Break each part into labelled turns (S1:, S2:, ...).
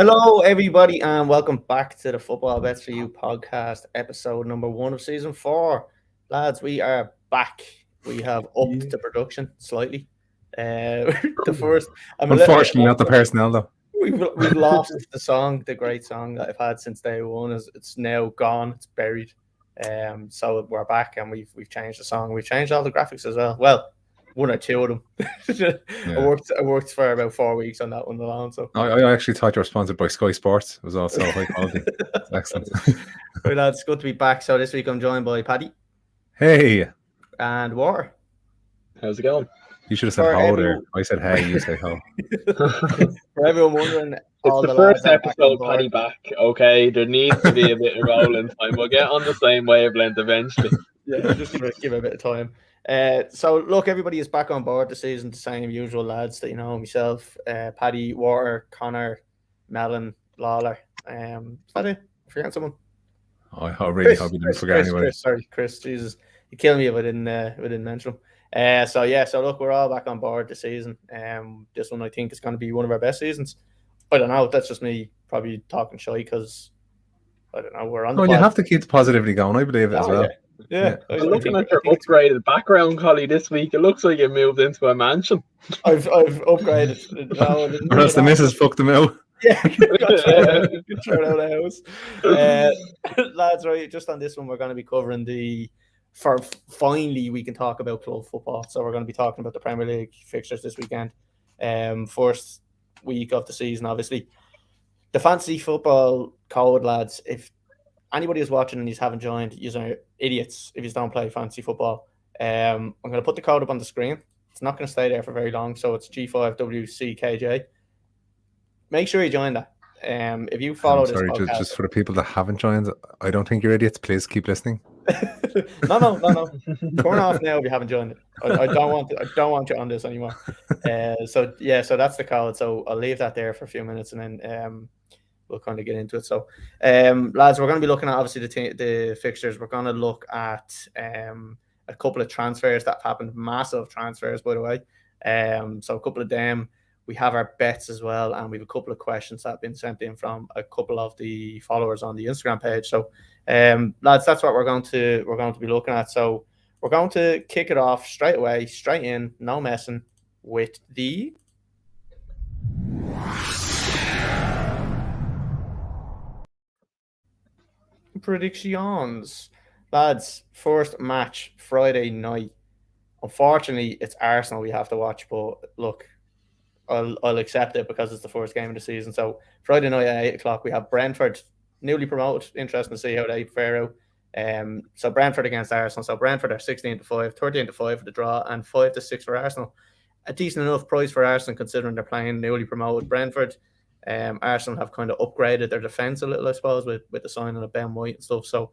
S1: Hello, everybody, and welcome back to the Football Bets for You podcast, episode number 1 of season 4. Lads, we are back. We have upped the production slightly. The first,
S2: unfortunately, not the personnel though.
S1: We've lost the song, the great song that I've had since day one. It's now gone. It's buried. So we're back, and we've changed the song. We've changed all the graphics as well. Well, one or two of them. I worked for about 4 weeks on that one alone. So
S2: I actually thought you were sponsored by Sky Sports. It was also high quality. Excellent.
S1: Right, lads, good to be back. So this week I'm joined by Paddy.
S2: Hey.
S1: And War.
S3: How's it going?
S2: You should have said ho there. I said hey, you say ho.
S1: For everyone wondering,
S3: it's the first episode, Paddy back. Okay, there needs to be a bit of rolling time. We'll get on the same wavelength eventually.
S1: Yeah, just give it a bit of time. So look, everybody is back on board this season. The same usual lads that you know, myself, Paddy, Water, Connor, Melon, Lawler. Is that it? Forgetting someone?
S2: I really hope you didn't forget anyone.
S1: Chris, Jesus, you kill me if I didn't mention him. So look, we're all back on board this season. This one I think is going to be one of our best seasons. I don't know. That's just me probably talking shy because I don't know. We're on.
S2: You have to keep the positivity going. I believe it as well.
S1: Yeah.
S3: I'm looking at your upgraded background, Collie, this week. It looks like you moved into a mansion.
S1: I've upgraded.
S2: Or else the missus fucked them out.
S1: Yeah, thrown out of the house. Lads, right, just on this one, we're going to be covering finally we can talk about club football. So we're going to be talking about the Premier League fixtures this weekend. First week of the season, obviously. The fantasy football code, lads, if anybody is watching and you haven't joined, you are idiots if you don't play fantasy football. I'm going to put the code up on the screen. It's not going to stay there for very long, so it's G5WCKJ. Make sure you join that. If you follow this podcast...
S2: just for the people that haven't joined, I don't think you're idiots. Please keep listening.
S1: No. Turn off now if you haven't joined it. I don't want you on this anymore. So that's the code. So I'll leave that there for a few minutes and then we'll kind of get into it. So, lads, we're going to be looking at obviously the fixtures. We're going to look at a couple of transfers that have happened, massive transfers, by the way. So a couple of them. We have our bets as well, and we have a couple of questions that have been sent in from a couple of the followers on the Instagram page. So, lads, that's what we're going to be looking at. So we're going to kick it off straight away, straight in, no messing, with the predictions. Lads, first match Friday night. Unfortunately, it's Arsenal we have to watch, but look, I'll accept it because it's the first game of the season. So Friday night at 8 o'clock, we have Brentford, newly promoted. Interesting to see how they fare out. So Brentford against Arsenal. So Brentford are 16-5, 13-5 for the draw, and 5-6 for Arsenal. A decent enough price for Arsenal considering they're playing newly promoted Brentford. Arsenal have kind of upgraded their defence a little, I suppose, with the signing of Ben White and stuff. So,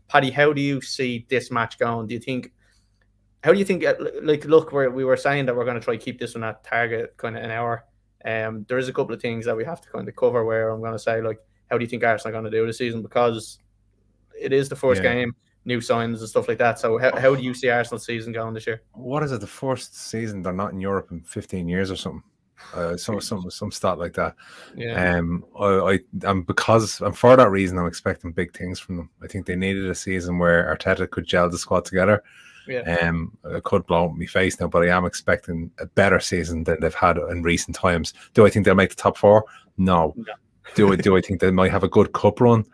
S1: Paddy, how do you see this match going? How do you think, look, we were saying that we're going to try to keep this one at target kind of an hour. There is a couple of things that we have to kind of cover where I'm going to say, like, how do you think Arsenal are going to do this season? Because it is the first game, new signs and stuff like that. So how do you see Arsenal's season going this year?
S2: What is it, the first season they're not in Europe in 15 years or something? Some stat like that. Because for that reason, I'm expecting big things from them. I think they needed a season where Arteta could gel the squad together. I could blow up my face now, but I am expecting a better season than they've had in recent times. Do I think they'll make the top 4? No. Do I think they might have a good cup run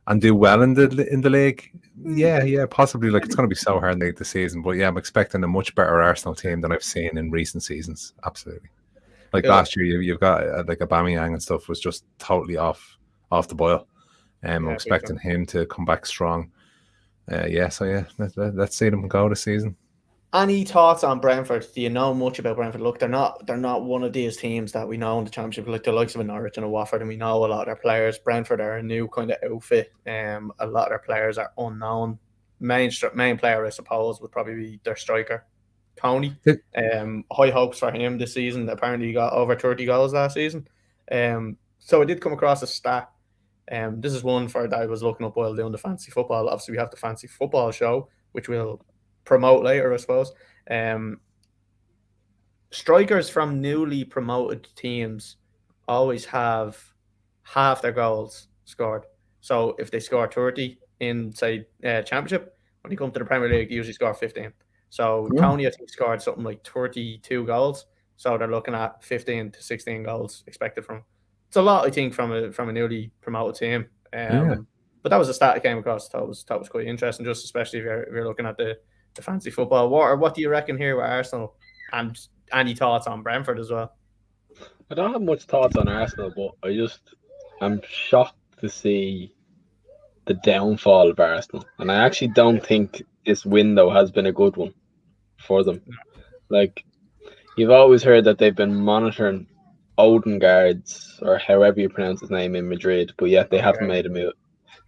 S2: and do well in the league? Yeah, possibly. Like, it's going to be so hard late this season, but yeah, I'm expecting a much better Arsenal team than I've seen in recent seasons. Absolutely. Like last year, you've got like Aubameyang and stuff was just totally off the boil. I'm expecting him to come back strong. Let's see them go this season.
S1: Any thoughts on Brentford? Do you know much about Brentford? Look, they're not one of these teams that we know in the Championship, like the likes of a Norwich and a Watford, and we know a lot of their players. Brentford are a new kind of outfit. A lot of their players are unknown. Main player, I suppose, would probably be their striker, Tony. High hopes for him this season. Apparently, he got over 30 goals last season. So I did come across a stat. This is one that I was looking up while doing the fantasy football. Obviously, we have the fantasy football show, which we'll promote later, I suppose. Strikers from newly promoted teams always have half their goals scored. So if they score 30 in, say, Championship, when you come to the Premier League, you usually score 15. So Tony, I think, scored something like 32 goals. So they're looking at 15 to 16 goals expected from. It's a lot, I think, from a newly promoted team. But that was a stat I came across. That was quite interesting, just especially if you're looking at the fancy football. What do you reckon here with Arsenal? And any thoughts on Brentford as well?
S3: I don't have much thoughts on Arsenal, but I'm shocked to see the downfall of Arsenal. And I actually don't think this window has been a good one for them. Like, you've always heard that they've been monitoring Odegaard's, or however you pronounce his name, in Madrid, but yet they haven't made a move.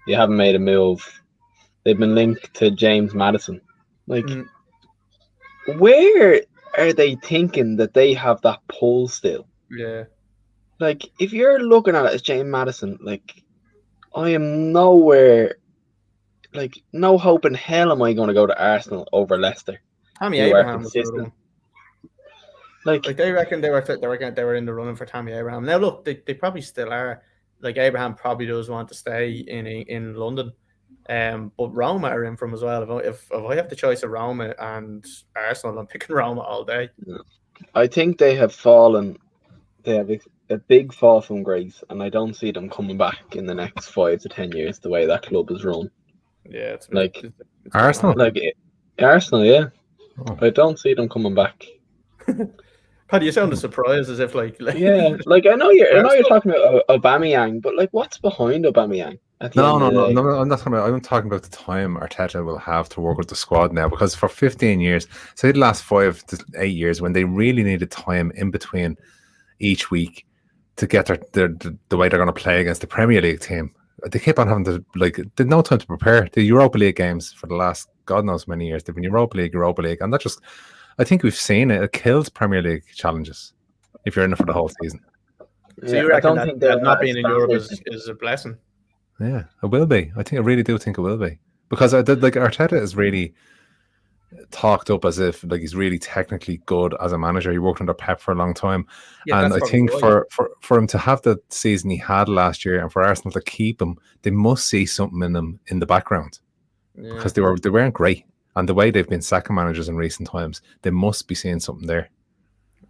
S3: They haven't made a move. They've been linked to James Maddison. Like, where are they thinking that they have that pull still?
S1: Yeah.
S3: Like, if you're looking at it as James Maddison, like, I am nowhere, like, no hope in hell am I going to go to Arsenal over Leicester.
S1: Tammy Abraham was another one. Like they reckon they were in the running for Tammy Abraham. Now look, they probably still are. Like, Abraham probably does want to stay in London. But Roma are in from as well. If I have the choice of Roma and Arsenal, I'm picking Roma all day.
S3: I think they have fallen. They have a big fall from grace, and I don't see them coming back in the next 5 to 10 years the way that club is run.
S1: Yeah, it's
S2: Arsenal.
S3: Arsenal, yeah. Oh. I don't see them coming back.
S1: Paddy, you sounded surprised, as if like
S3: yeah, like I know you're talking about Aubameyang, but like, what's behind Aubameyang?
S2: No, I'm not talking about. I'm talking about the time Arteta will have to work with the squad now, because for 15 years, say the last 5 to 8 years, when they really needed time in between each week to get the way they're going to play against the Premier League team, they keep on having to, like, they've no time to prepare. The Europa League games for the last God knows many years, they've been Europa League, and that just, I think we've seen it kills Premier League challenges if you're in it for the whole season.
S1: So you reckon that not being in Europe is a blessing?
S2: Yeah, it will be. I really do think it will be, because Arteta is really talked up as if like he's really technically good as a manager. He worked under Pep for a long time, and I think for him to have the season he had last year, and for Arsenal to keep him, they must see something in him in the background, because they weren't great, and the way they've been sacking managers in recent times, they must be seeing something there.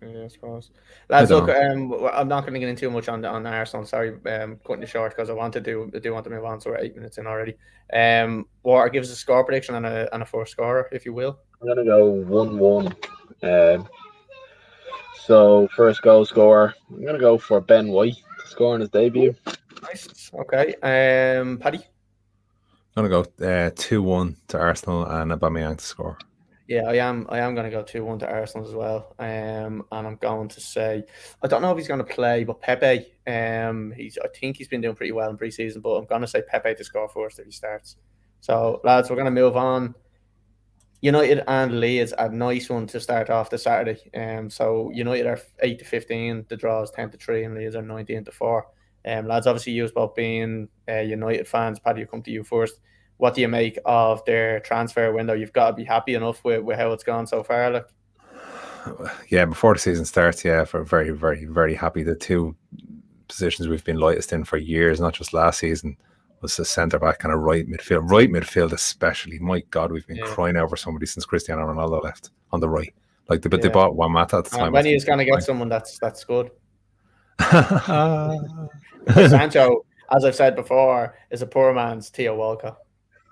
S1: Yeah, I suppose. Lads, look, I'm not going to get into too much on Arsenal. Sorry, cutting it short, because I do want to move on. So we're 8 minutes in already. Water, gives us a score prediction and a first scorer, if you will.
S3: I'm going to go 1-1. So first goal scorer, I'm going to go for Ben White to score on his debut.
S1: Nice. Okay. Paddy?
S2: I'm going to go 2-1 to Arsenal and Aubameyang to score.
S1: Yeah, I am going to go 2-1 to Arsenal as well. And I'm going to say, I don't know if he's going to play, but Pepe, I think he's been doing pretty well in pre-season, but I'm going to say Pepe to score first if he starts. So, lads, we're going to move on. United and Leeds, a nice one to start off the Saturday. So United are 8-15, the draw is 10-3, and Leeds are 19-4. Lads, obviously, you both being United fans. Paddy, you come to you first. What do you make of their transfer window? You've got to be happy enough with how it's gone so far. Like,
S2: yeah, before the season starts, for very, very, very happy. The two positions we've been lightest in for years, not just last season, was the centre back and a right midfield. Right midfield, especially. My God, we've been crying over somebody since Cristiano Ronaldo left on the right. Like they bought Juan Mata at the time.
S1: When he's going to get someone that's good. Sancho, as I've said before, is a poor man's Theo Walcott.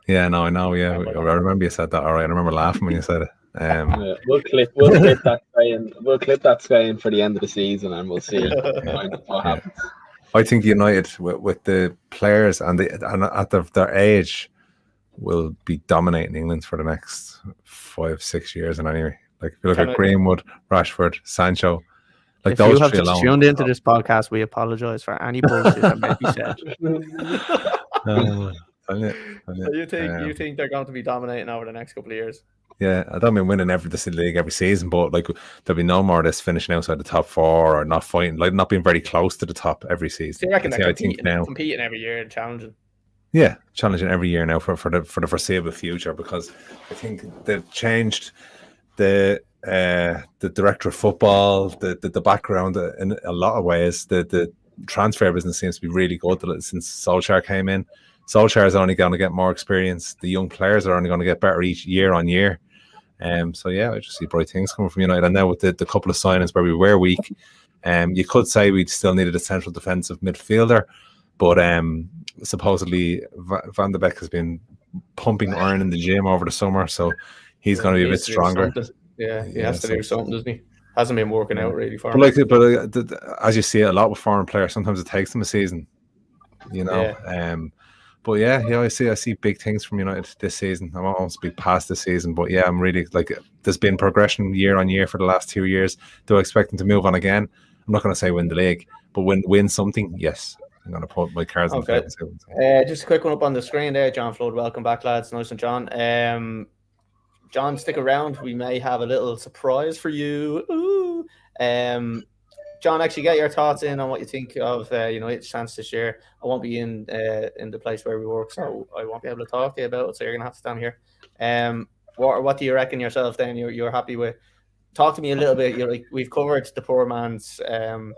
S2: Yeah, no, I know. Yeah, I remember you said that. All right, I remember laughing when you said it.
S3: We'll clip that saying for the end of the season, and we'll see what happens.
S2: I think United, with the players and at their age, will be dominating England for the next 5-6 years. And anyway, like if you look at Greenwood, Rashford, Sancho, like
S1: if
S2: those
S1: you have
S2: three
S1: just
S2: alone.
S1: Tuned into this podcast, we apologise for any bullshit that may be said. You think they're going to be dominating over the next couple of years?
S2: Yeah, I don't mean winning the league every season, but like there'll be no more of this finishing outside the top 4 or not fighting, like not being very close to the top every season.
S1: So you reckon they're competing every year and challenging?
S2: Yeah, challenging every year now for the foreseeable future, because I think they've changed the director of football, the background in a lot of ways. The transfer business seems to be really good since Solskjaer came in. Solskjaer is only going to get more experience. The young players are only going to get better each year on year. So yeah, I just see bright things coming from United. And now with the couple of signings where we were weak, you could say we still needed a central defensive midfielder, but supposedly Van de Beek has been pumping iron in the gym over the summer, so he's going to be a bit stronger.
S1: Yeah, he has to do something, doesn't he? Hasn't been working out really for him.
S2: But as you see a lot with foreign players, sometimes it takes them a season, you know.
S1: Yeah.
S2: But yeah, I see big things from United this season. I'm almost be past this season, but yeah, I'm really there's been progression year on year for the last 2 years. Do I expect them to move on again? I'm not going to say win the league, but win something, yes. I'm going to put my cards in the table.
S1: Just a quick one up on the screen there, John Flood. Welcome back, lads. Nice and John. John, stick around. We may have a little surprise for you. Ooh. John, actually get your thoughts in on what you think of United's chance this year. I won't be in the place where we work, so I won't be able to talk to you about it, so you're going to have to stand here. What do you reckon yourself then? You're happy with? Talk to me a little bit. We've covered the poor man's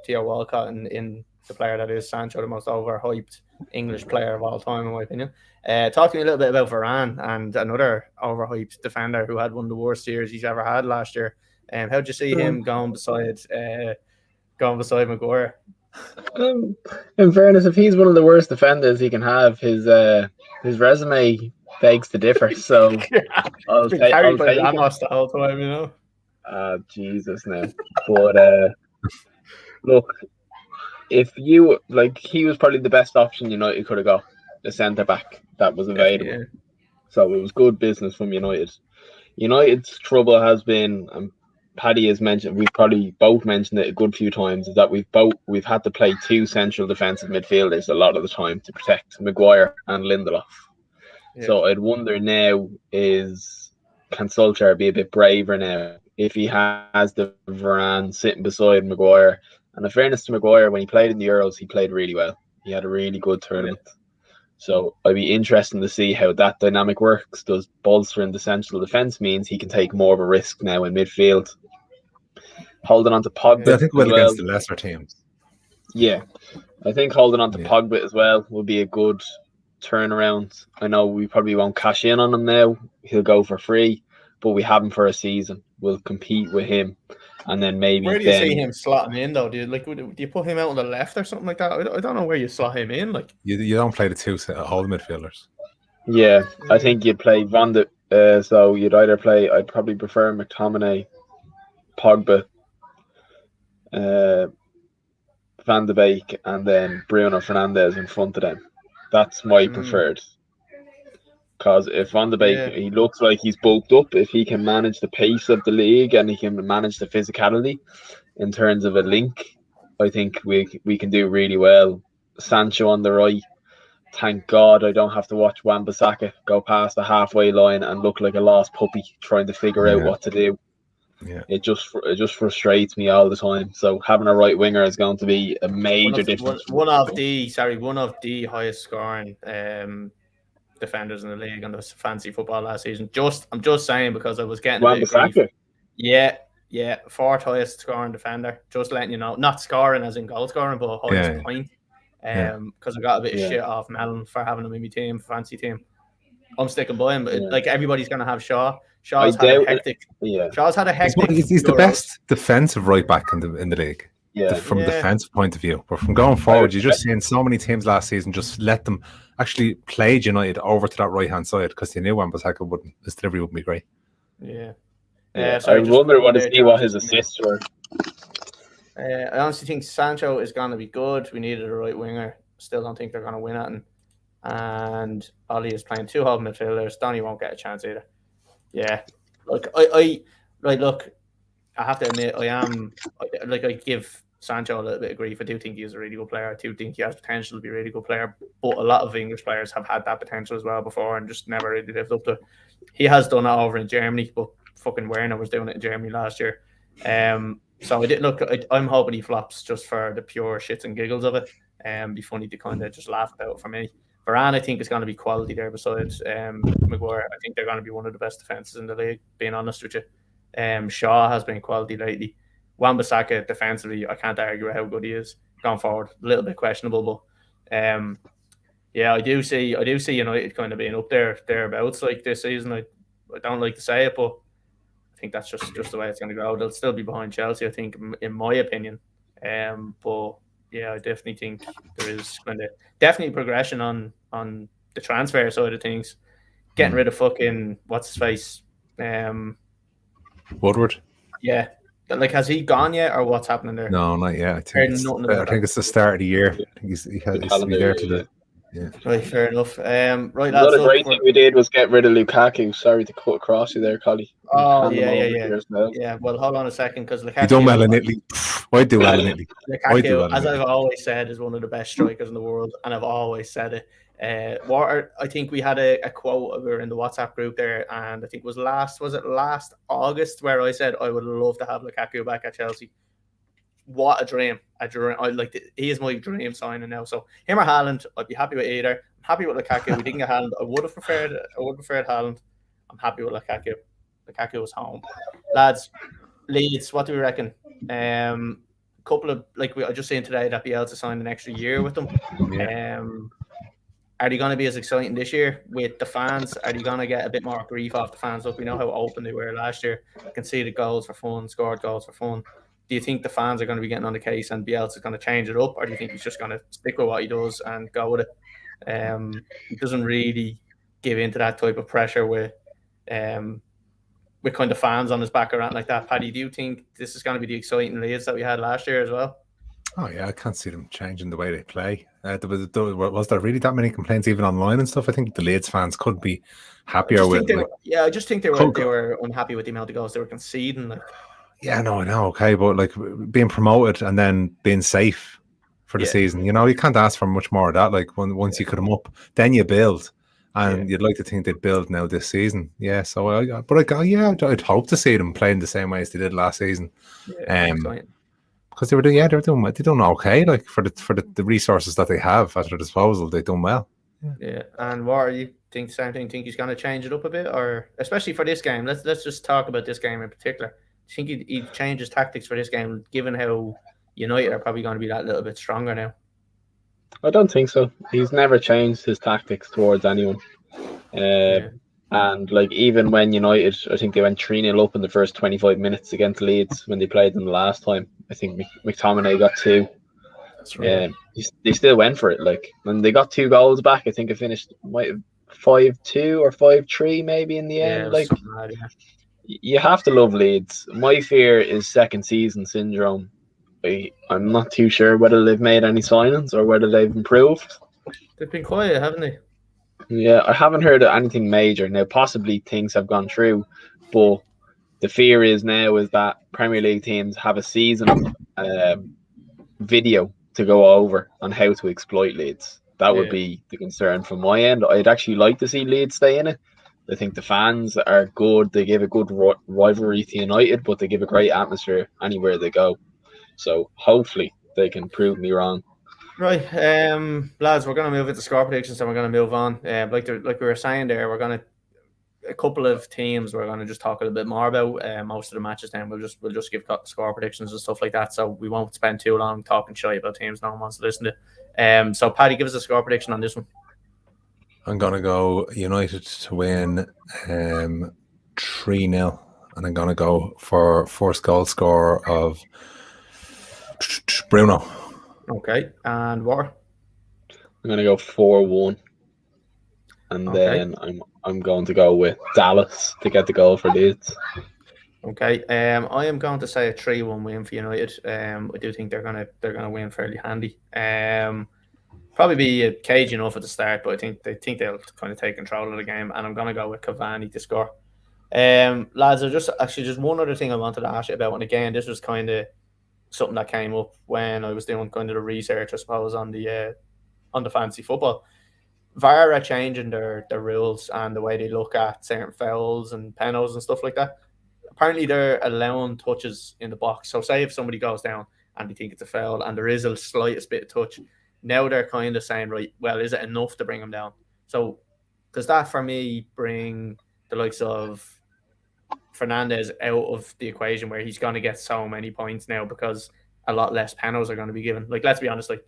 S1: Theo Walcott in the player that is Sancho, the most overhyped English player of all time, in my opinion. Talk to me a little bit about Varane and another overhyped defender who had one of the worst years he's ever had last year. How'd you see him going beside Maguire?
S3: In fairness, if he's one of the worst defenders he can have, his resume begs to differ. So
S1: I'll take Ramos the whole time, you know.
S3: Jesus, now. But look, if you he was probably the best option United could have got, the centre back that was available. Yeah. So it was good business from United. United's trouble has been, Paddy has mentioned, we've probably both mentioned it a good few times, is that we've had to play two central defensive midfielders a lot of the time to protect Maguire and Lindelof. Yeah. So I'd wonder now, can Solskjaer be a bit braver now if he has the Varane sitting beside Maguire? And in fairness to Maguire, when he played in the Euros, he played really well. He had a really good tournament. Yeah. So I'd be interested to see how that dynamic works. Does bolstering the central defence means he can take more of a risk now in midfield? Holding on to Pogba.
S2: I think against the lesser teams.
S3: Yeah. I think holding on to Pogba as well will be a good turnaround. I know we probably won't cash in on him now. He'll go for free, but we have him for a season. We'll compete with him. And then maybe
S1: where do you see him slotting in though? Do you put him out on the left or something like that? I don't know where you slot him in.
S2: You don't play the two hold midfielders.
S3: Yeah, I think you'd play so you'd either play. I'd probably prefer McTominay, Pogba, Van de Beek, and then Bruno Fernandes in front of them. That's my preferred. Because if Van de Beek, he looks like he's bulked up. If he can manage the pace of the league and he can manage the physicality in terms of a link, I think we can do really well. Sancho on the right. Thank God I don't have to watch Wan-Bissaka go past the halfway line and look like a lost puppy trying to figure out what to do. Yeah, it just frustrates me all the time. So having a right winger is going to be a major difference.
S1: One of the highest scoring defenders in the league on the fantasy football last season. I'm just saying because I was getting a bit of grief. Yeah, fourth highest scoring defender. Just letting you know, not scoring as in goal scoring, but highest point. Because I got a bit of shit off Mellon for having him in my team, fancy team. I'm sticking by him, but everybody's gonna have Shaw. Shaw's had a hectic.
S2: He's the best defensive right back in the league. Yeah, from a defensive point of view, but from going forward, you're just seeing so many teams last season just let them actually play United over to that right hand side because they knew Wan-Bissaka his delivery wouldn't be great.
S1: Yeah.
S3: I wonder what his assists were.
S1: I honestly think Sancho is going to be good. We needed a right winger. Still don't think they're going to win at him. And Ollie is playing two hold midfielders. Donny won't get a chance either. Yeah. Look, I have to admit, I give Sancho a little bit of grief. I do think he's a really good player. I do think he has potential to be a really good player. But a lot of English players have had that potential as well before and just never really lived up to it. He has done it over in Germany, but fucking Werner was doing it in Germany last year. So I did look. I'm hoping he flops just for the pure shits and giggles of it. Be funny to kind of just laugh about it for me. Varane, I think, is going to be quality there besides Maguire. I think they're going to be one of the best defenses in the league, being honest with you. Shaw has been quality lately. Wan-Bissaka defensively, I can't argue how good he is. going forward. A little bit questionable, but I do see United kind of being up thereabouts like this season. I don't like to say it, but I think that's just the way it's going to go. They'll still be behind Chelsea, I think, in my opinion. But yeah, I definitely think there is kind of definitely progression on the transfer side of things. Getting rid of fucking what's his face,
S2: Woodward.
S1: Yeah, like has he gone yet, or what's happening there?
S2: No, not yet. I think it's the start of the year. I think he's to be there to the. Yeah.
S1: Right, fair enough. Right, lads.
S3: Another great thing we did was get rid of Lukaku. Sorry to cut across you there, Collie.
S1: Oh, yeah. Well, hold on a second, because Lukaku.
S2: You done well in Italy. I do well in Italy.
S1: Lukaku, as I've always said, is one of the best strikers in the world, and I've always said it. I think we had a quote. We were in the WhatsApp group there, and I think it was last August, where I said I would love to have Lukaku back at Chelsea. What a dream! He is my dream signing now. So him or Haaland, I'd be happy with either. I'm happy with Lukaku. We didn't get Haaland. I would have preferred Haaland. I'm happy with Lukaku. Lukaku was home. Lads, Leeds, what do we reckon? Couple of I just seen today that Bielsa signed an extra year with them. Yeah. Are they going to be as exciting this year with the fans? Are they going to get a bit more grief off the fans? Look, we know how open they were last year. Conceded goals for fun, scored goals for fun. Do you think the fans are going to be getting on the case and Bielsa is going to change it up, or do you think he's just going to stick with what he does and go with it? He doesn't really give into that type of pressure with kind of fans on his back around like that. Paddy, do you think this is going to be the exciting Leeds that we had last year as well?
S2: Oh yeah, I can't see them changing the way they play. Was there really that many complaints even online and stuff? I think the Leeds fans could be happier with.
S1: I just think they were unhappy with the amount of goals they were conceding.
S2: Yeah, no, I know, okay, but being promoted and then being safe for the season, you can't ask for much more of that. Once you cut them up, then you build, and you'd like to think they'd build now this season. Yeah, so I'd hope to see them playing the same way as they did last season. Because they were doing okay. For the resources that they have at their disposal, they've done well.
S1: Yeah. And what are you think? Same thing? Think he's going to change it up a bit, or especially for this game? Let's just talk about this game in particular. Do you think he'd change his tactics for this game, given how United are probably going to be that little bit stronger now?
S3: I don't think so. He's never changed his tactics towards anyone. And even when United, I think they went 3-0 up in the first 25 minutes against Leeds when they played them the last time. I think McTominay got 2.
S2: That's right.
S3: They still went for it. When they got 2 goals back, I think it finished 5-2 or 5-3 maybe in the end. You have to love Leeds. My fear is second season syndrome. I'm not too sure whether they've made any signings or whether they've improved.
S1: They've been quiet, haven't they?
S3: Yeah, I haven't heard of anything major. Now, possibly things have gone through, but the fear is that Premier League teams have a season video to go over on how to exploit Leeds. That would be the concern from my end. I'd actually like to see Leeds stay in it. I think the fans are good. They give a good rivalry to United, but they give a great atmosphere anywhere they go. So hopefully they can prove me wrong.
S1: Right, lads, we're going to move into score predictions and we're going to move on. Like we were saying there, a couple of teams we're going to just talk a little bit more about. Most of the matches then we'll just give score predictions and stuff like that. So we won't spend too long talking shy about teams no one wants to listen to. So Paddy, give us a score prediction on this one.
S2: I'm going to go United to win 3-0. And I'm going to go for first goal score of Bruno.
S1: Okay. And what?
S3: I'm going to go 4-1. And then I'm going to go with Dallas to get the goal for Leeds.
S1: Okay. I am going to say a 3-1 win for United. I do think they're gonna win fairly handy. Probably be cagey enough at the start, but I think they'll kind of take control of the game, and I'm going to go with Cavani to score. Lads, just one other thing I wanted to ask you about, and again, this was kind of something that came up when I was doing kind of the research, I suppose, on the fantasy football. VAR are changing their rules and the way they look at certain fouls and penalties and stuff like that. Apparently, they're allowing touches in the box. So, say if somebody goes down and they think it's a foul, and there is a slightest bit of touch. Now they're kind of saying, right, well, is it enough to bring him down? So does that, for me, bring the likes of Fernandez out of the equation where he's going to get so many points now because a lot less penalties are going to be given. Like, let's be honest, like,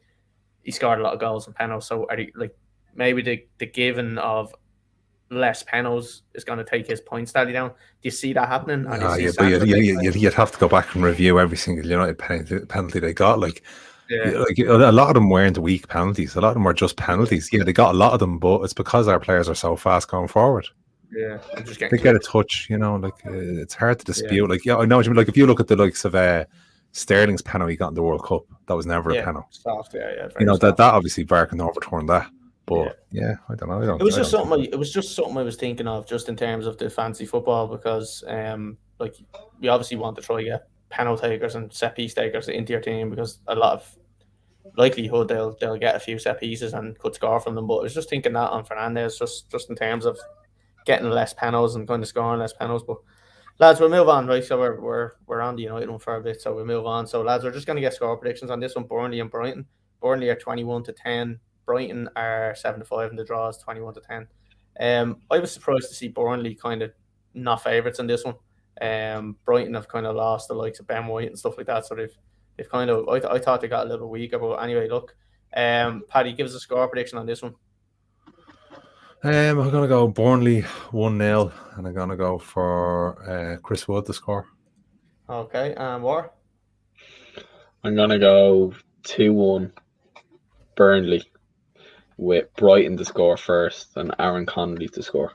S1: he scored a lot of goals and penalties, so are they, like, maybe the giving of less penalties is going to take his points tally down. Do you see that happening? And
S2: Yeah, but you'd have to go back and review every single United penalty they got. Like, like a lot of them weren't weak penalties. A lot of them were just penalties. Yeah, they got a lot of them, but it's because our players are so fast going forward.
S1: Yeah, I'm just
S2: they get a touch, like it's hard to dispute. Like, I know what you mean. Like, if you look at the likes of Sterling's penalty he got in the World Cup, that was never a penalty.
S1: Soft, that
S2: obviously VAR can overturn that. But I don't know.
S1: It was just something I was thinking of, just in terms of the fancy football, because like, you obviously want to try to get penalty takers and set piece takers into your team, because a lot of likelihood they'll get a few set pieces and could score from them. But I was just thinking that on Fernandes, just in terms of getting less penalties and kind of scoring less penalties. But lads, we'll move on, right? So we're on the United one for a bit, so we'll move on. So lads, we're just going to get score predictions on this one. Burnley and Brighton. Burnley are 21-10. Brighton are 7-5, and the draw is 21-10. I was surprised to see Burnley kind of not favourites in this one. Brighton have kind of lost the likes of Ben White and stuff like that, so they've kind of, I thought they got a little bit weaker. But anyway, look, Paddy, give us a score prediction on this one.
S2: I'm going to go Burnley 1-0, and I'm going to go for Chris Wood to score.
S1: Okay, and War?
S3: I'm going to go 2-1 Burnley, with Brighton to score first and Aaron Connolly to score.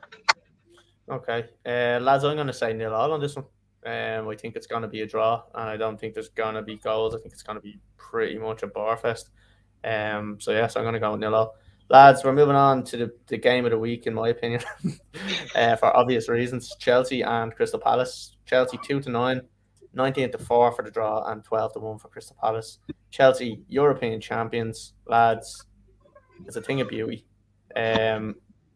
S1: Okay. Lads, I'm going to say 0-0 on this one. I think it's going to be a draw, and I don't think there's going to be goals. I think it's going to be pretty much a bar fest. So I'm going to go 0-0. Lads, we're moving on to the game of the week, in my opinion, for obvious reasons. Chelsea and Crystal Palace. Chelsea 2-9, 19-4 for the draw, and 12-1 for Crystal Palace. Chelsea, European champions, lads. It's a thing of beauty.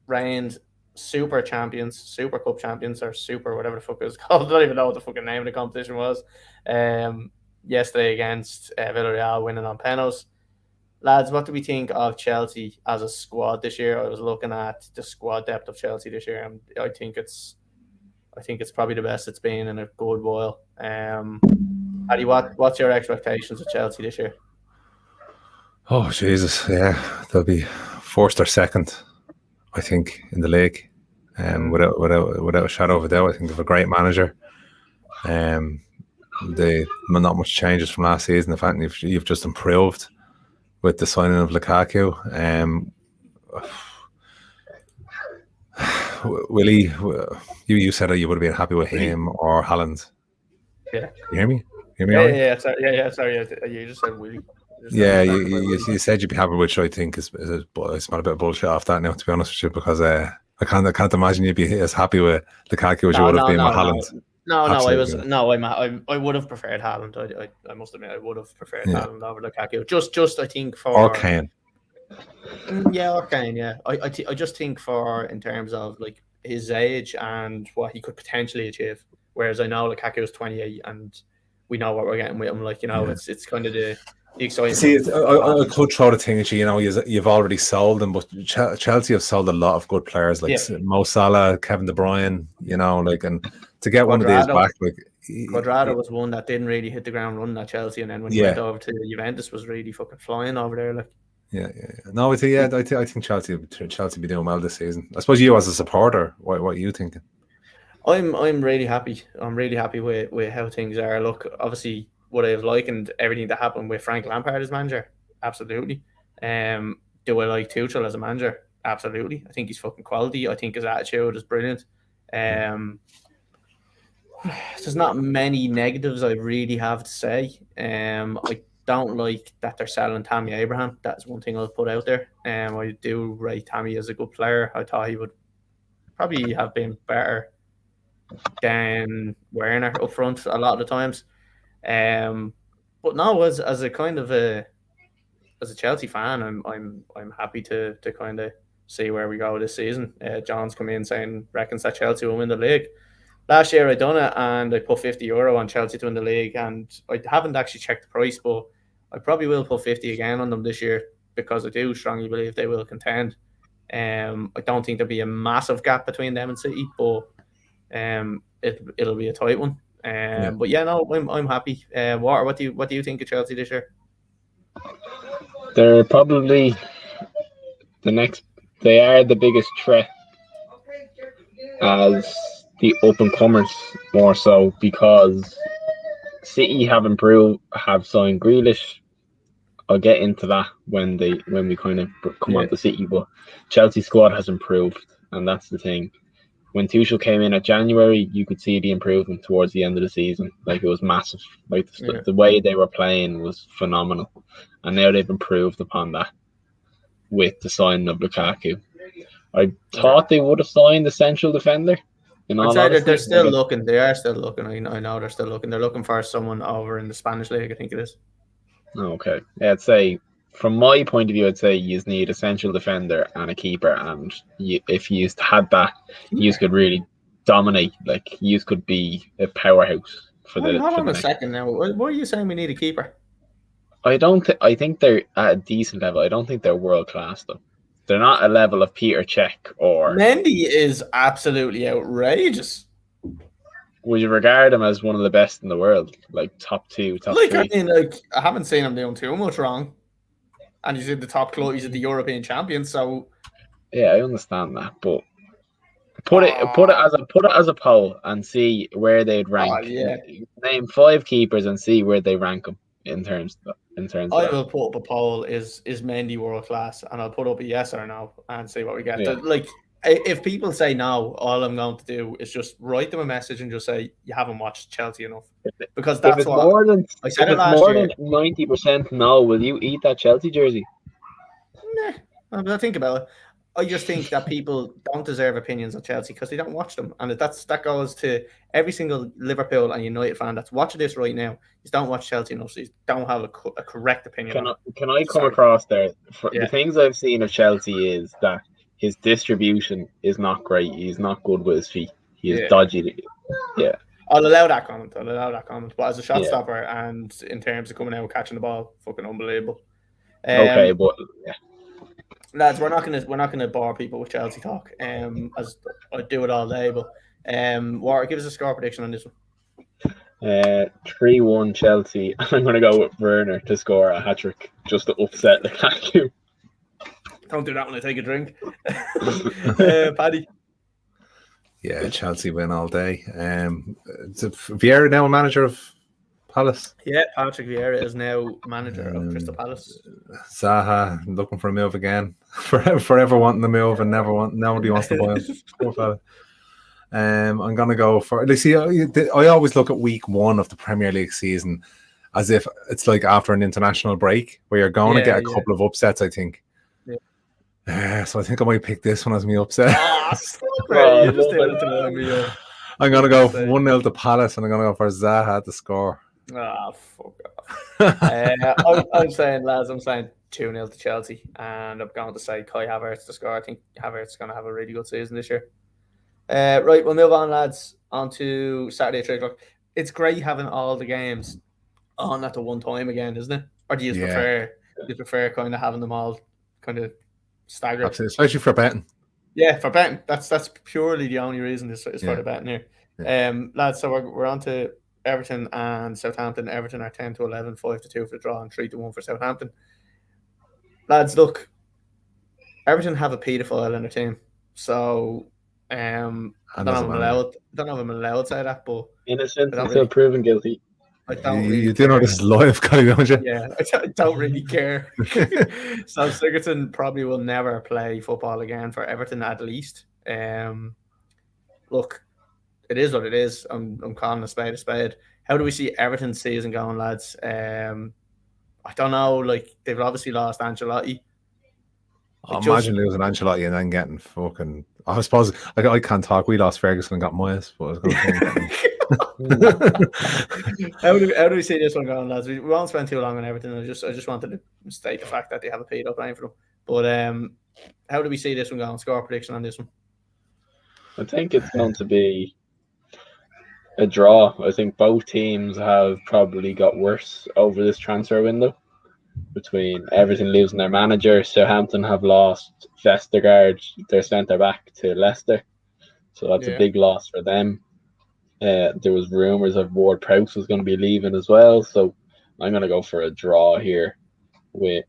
S1: Reigned super champions, super cup champions, or super whatever the fuck it was called. I don't even know what the fucking name of the competition was. Yesterday against Villarreal, winning on penalties. Lads, what do we think of Chelsea as a squad this year? I was looking at the squad depth of Chelsea this year, and I think it's probably the best it's been in a good while. Paddy, what's your expectations of Chelsea this year?
S2: Oh Jesus, yeah, they'll be first or second, I think, in the league, without a shadow of a doubt. I think they have a great manager. They not much changes from last season. The fact you've just improved with the signing of Lukaku. Willie, you said that you would have been happy with him or Haaland.
S1: Yeah.
S2: You hear me?
S1: Yeah. Sorry. You just said Willie.
S2: Yeah, you said you'd be happy, which I think is a bit of bullshit off that now, to be honest with you, because I can't imagine you'd be as happy with Lukaku as you would have been with Haaland.
S1: I would have preferred Haaland. I must admit, I would have preferred Haaland over Lukaku. Just I think for
S2: or Kane.
S1: Or Kane. Yeah, I just think for in terms of like his age and what he could potentially achieve. Whereas I know Lukaku is 28, and we know what we're getting with him. Like, it's kind of the exciting.
S2: See, I could throw the thing at you. You've already sold them, but Chelsea have sold a lot of good players like Mo Salah, Kevin De Bruyne. And to get one of these back, like
S1: Cuadrado was one that didn't really hit the ground running at Chelsea, and then when he went over to Juventus, was really fucking flying over there. Like,
S2: no, I think Chelsea be doing well this season. I suppose you as a supporter, what are you thinking?
S1: I'm really happy. I'm really happy with how things are. Look, obviously, would I have likened everything that happened with Frank Lampard as manager? Absolutely. Do I like Tuchel as a manager? Absolutely. I think he's fucking quality. I think his attitude is brilliant. There's not many negatives I really have to say. I don't like that they're selling Tammy Abraham. That's one thing I'll put out there. I do rate Tammy as a good player. I thought he would probably have been better than Werner up front a lot of the times. But no, as a kind of as a Chelsea fan, I'm happy to kind of see where we go this season. John's come in saying reckons that Chelsea will win the league. Last year I done it and I put €50 on Chelsea to win the league, and I haven't actually checked the price, but I probably will put 50 again on them this year because I do strongly believe they will contend. I don't think there'll be a massive gap between them and City, but it'll be a tight one. But yeah, no, I'm happy. What do you think of Chelsea this year?
S3: They're probably they are the biggest threat as the up and comers, more so because City have signed Grealish. I'll get into that when we kind of come on to City, but Chelsea squad has improved, and that's the thing. When Tuchel came in at January, you could see the improvement towards the end of the season. Like, it was massive. Like, the way they were playing was phenomenal, and now they've improved upon that with the signing of Lukaku. I thought they would have signed the central defender.
S1: I'd say they're still looking. They are still looking. I know they're still looking. They're looking for someone over in the Spanish league, I think it is.
S3: Okay. I'd say, from my point of view, I'd say you need a central defender and a keeper. And if you had that, you could really dominate. Like, you could be a powerhouse for the.
S1: Hold on a second now. What are you saying? We need a keeper?
S3: I think they're at a decent level. I don't think they're world class though. They're not a level of Peter Cech or.
S1: Mendy is absolutely outrageous.
S3: Would you regard him as one of the best in the world, like top 2, top 3?
S1: I mean, I haven't seen him doing too much wrong, and he's in the top club. He's at the European champion, so.
S3: Yeah, I understand that, but put it as a poll and see where they'd rank. Name 5 keepers and see where they rank them in terms of
S1: I will put up a poll: is Mendy world class, and I'll put up a yes or no and see what we get. Yeah. Like, if people say no, all I'm going to do is just write them a message and just say you haven't watched Chelsea enough, because that's what I said. If it's more than
S3: 90% no, will you eat that Chelsea jersey?
S1: Nah, I think about it. I just think that people don't deserve opinions on Chelsea because they don't watch them, and that goes to every single Liverpool and United fan that's watching this right now. You don't watch Chelsea enough, so you don't have a correct opinion.
S3: Can I come across there? The things I've seen of Chelsea is that his distribution is not great. He's not good with his feet. He is dodgy. Yeah.
S1: I'll allow that comment. But as a shot stopper and in terms of coming out catching the ball, fucking unbelievable.
S3: Okay, but
S1: lads, we're not gonna bore people with Chelsea talk. As I do it all day, but Warwick, give us a score prediction on this one.
S3: 3-1 Chelsea. I'm gonna go with Werner to score a hat-trick just to upset the Lukaku.
S1: Don't do that when I take a drink. Paddy.
S2: Yeah, Chelsea win all day. Is Vieira now a manager of Palace?
S1: Yeah, Patrick Vieira is now manager of Crystal Palace.
S2: Zaha looking for a move again. Forever wanting the move and nobody wants to buy him. Poor fella. I'm gonna go for. See, I always look at week 1 of the Premier League season as if it's like after an international break where you're going to get a couple of upsets. I think. So I think I might pick this one as my upset.
S1: I'm
S2: gonna go 1-0 to Palace, and I'm gonna go for Zaha to score.
S1: Fuck off. I'm saying 2-0 to Chelsea, and I'm going to say Kai Havertz to score. I think Havertz is going to have a really good season this year. Right, we'll move on, lads, on to Saturday at 3 o'clock. It's great having all the games on at the one time again, isn't it? Or do you prefer kind of having them all kind of staggered?
S2: Absolutely, especially for betting.
S1: Yeah, for betting. That's purely the only reason is for the betting here. Yeah. Lads, so we're on to Everton and Southampton. Everton are 10-11, 5-2 for the draw, and 3-1 for Southampton. Lads, look, Everton have a paedophile in their team, so I don't know if I'm allowed to say that, but
S3: innocent until proven guilty.
S2: You do know this is live, don't you?
S1: Yeah, I don't really care. So Sigurdsson probably will never play football again for Everton, at least. Look, it is what it is. I'm calling a spade a spade. How do we see Everton's season going, lads? I don't know. Like, they've obviously lost Ancelotti.
S2: Imagine losing Ancelotti and then getting fucking. I suppose I can't talk. We lost Ferguson and got Moyes, but I was going
S1: to say. How do we see this one going, lads? We won't spend too long on Everton. I just wanted to state the fact that they have a paid up line for them. But how do we see this one going? Score prediction on this one?
S3: I think it's going to be a draw. I think both teams have probably got worse over this transfer window. Between Everton losing their manager, Southampton have lost Vestergaard, their centre back, to Leicester. So that's a big loss for them. There was rumours of Ward Prowse was going to be leaving as well, so I'm going to go for a draw here with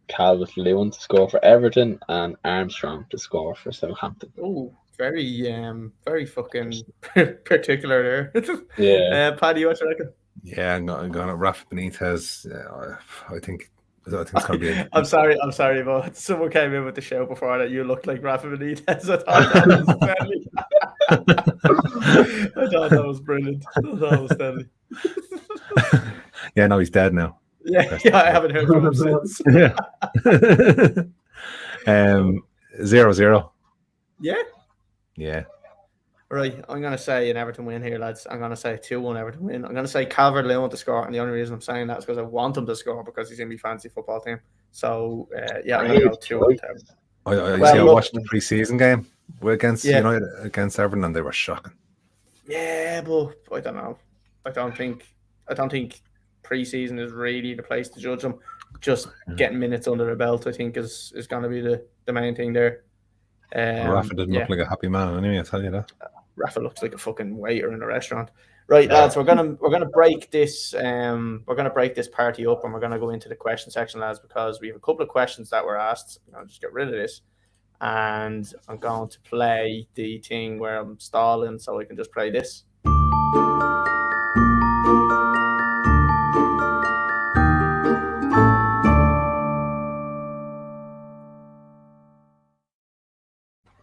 S3: Calvert-Lewin to score for Everton and Armstrong to score for Southampton.
S1: Oh, very fucking particular there.
S3: Yeah.
S1: Paddy, what you reckon?
S2: Yeah, I'm going to Rafa Benitez. I think it's going to be.
S1: I'm sorry, but someone came in with the show before that. You looked like Rafa Benitez. I thought that was deadly. I thought that was brilliant. I thought that was deadly.
S2: Yeah, no, he's dead now.
S1: Yeah, I haven't heard from him since.
S2: Yeah. 0-0.
S1: Yeah.
S2: Yeah.
S1: Right, I'm going to say an Everton win here, lads. I'm going to say 2-1 Everton win. I'm going to say Calvert-Lewin to score, and the only reason I'm saying that is because I want him to score because he's in my fantasy football team. So, yeah, I'm going to go 2-1 to Everton.
S2: I watched the pre-season game against United against Everton, and they were shocking.
S1: Yeah, but I don't know. I don't think pre-season is really the place to judge them. Just getting minutes under the belt, I think, is going to be the main thing there.
S2: Rafa didn't look like a happy man anyway, I'll tell you that.
S1: Rafa looks like a fucking waiter in a restaurant. Right, lads, we're gonna break this party up, and we're gonna go into the question section, lads, because we have a couple of questions that were asked. I'll just get rid of this, and I'm going to play the thing where I'm stalling, so I can just play this.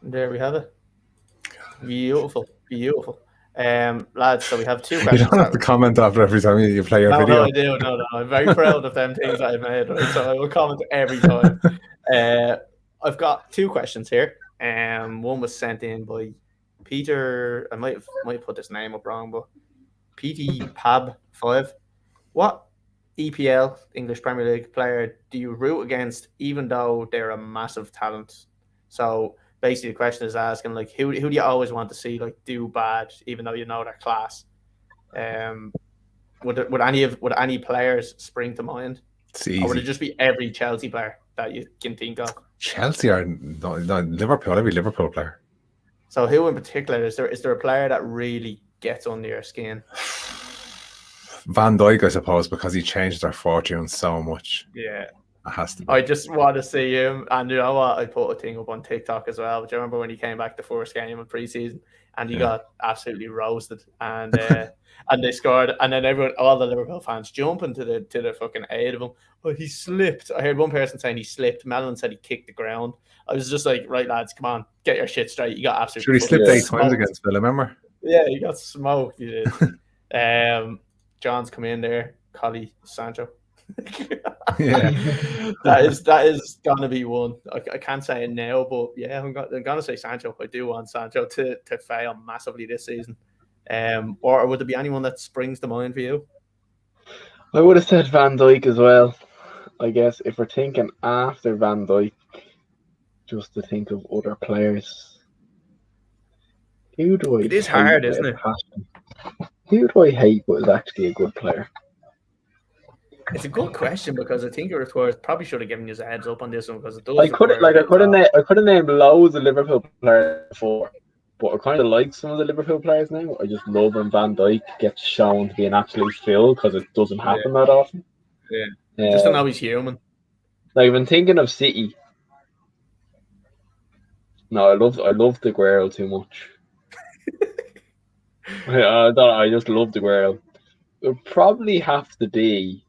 S1: There we have it. Beautiful. Lads, so we have two questions.
S2: You don't have to comment after every time you play your video.
S1: No, I do. No. I'm very proud of them things I've made, right? So I will comment every time. I've got two questions here. One was sent in by Peter. I might put this name up wrong, but PT-Pab5. What EPL, English Premier League player, do you root against even though they're a massive talent? So basically the question is asking, like, who do you always want to see like do bad even though you know their class? Would any players spring to mind?
S2: It's easy.
S1: Or would it just be every Chelsea player that you can think of?
S2: Chelsea are no, Liverpool, every Liverpool player.
S1: So who in particular is there a player that really gets under your skin?
S2: Van Dijk, I suppose, because he changed their fortune so much.
S1: Yeah.
S2: It has to be.
S1: I just want to see him, and you know what? I put a thing up on TikTok as well. Do you remember when he came back the first game in pre-season and he got absolutely roasted, and and they scored, and then all the Liverpool fans jumping to the fucking aid of him. Oh, he slipped. I heard one person saying he slipped. Mellon said he kicked the ground. I was just like, right, lads, come on, get your shit straight. You got absolutely.
S2: Sure, he slipped 8 times against Villa, remember?
S1: Yeah, he got smoked. He did. John's come in there. Collie Sancho.
S2: Yeah,
S1: that is gonna be one. I can't say it now, but yeah, I'm gonna say Sancho. I do want Sancho to fail massively this season. Or would there be anyone that springs to mind for you?
S3: I would have said Van Dijk as well. I guess if we're thinking after Van Dijk, just to think of other players. Who do I?
S1: It is hard, isn't it?
S3: Who do I hate but is actually a good player?
S1: It's a good question because I think it probably should have given you a heads up on this one because it does.
S3: I could have named loads of Liverpool players before, but I kind of like some of the Liverpool players now. I just love when Van Dijk gets shown to be an absolute fill because it doesn't happen that often.
S1: Yeah, just to know he's human.
S3: Like I've been thinking of City. No, I love the Aguero too much. I just love the Aguero. It would probably have to be.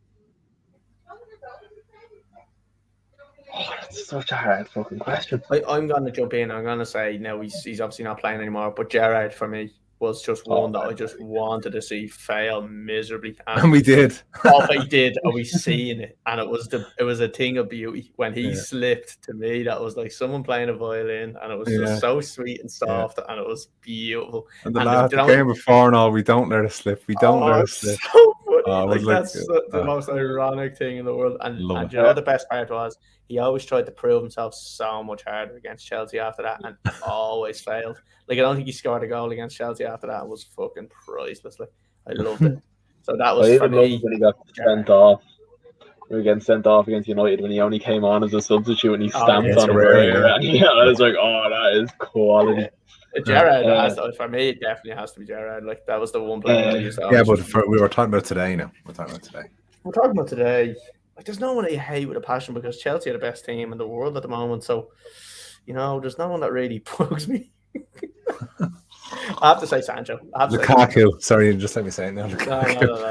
S3: Oh, that's such a hard fucking question.
S1: I'm going to jump in. I'm going to say, no, he's obviously not playing anymore. But Gerrard, for me, was just one that I just wanted to see fail miserably.
S2: And we did.
S1: We did. Are we seeing it? And it was a thing of beauty. When he slipped, to me, that was like someone playing a violin. And it was just so sweet and soft. And it was beautiful.
S2: And the game before and all, we don't let it slip. We don't let it slip.
S1: So funny. That's the most ironic thing in the world. And you know the best part was, he always tried to prove himself so much harder against Chelsea after that and always failed. Like, I don't think he scored a goal against Chelsea after that. It was fucking priceless. Like, I loved it. So that was for me.
S3: When he got sent off we were getting sent off against United when he only came on as a substitute and he stamped
S2: yeah,
S3: on him
S2: rare,
S3: there.
S2: yeah.
S3: And I was like, oh, that is quality.
S1: Gerrard has to, for me, it definitely has to be Gerrard. Like that was the one player that I used to.
S2: Yeah, but we were talking about today now. We're talking about today.
S1: Like, there's no one I hate with a passion because Chelsea are the best team in the world at the moment. So, there's no one that really bugs me. I have to say Sancho.
S2: Lukaku. Sorry, just let me say it now.
S1: No.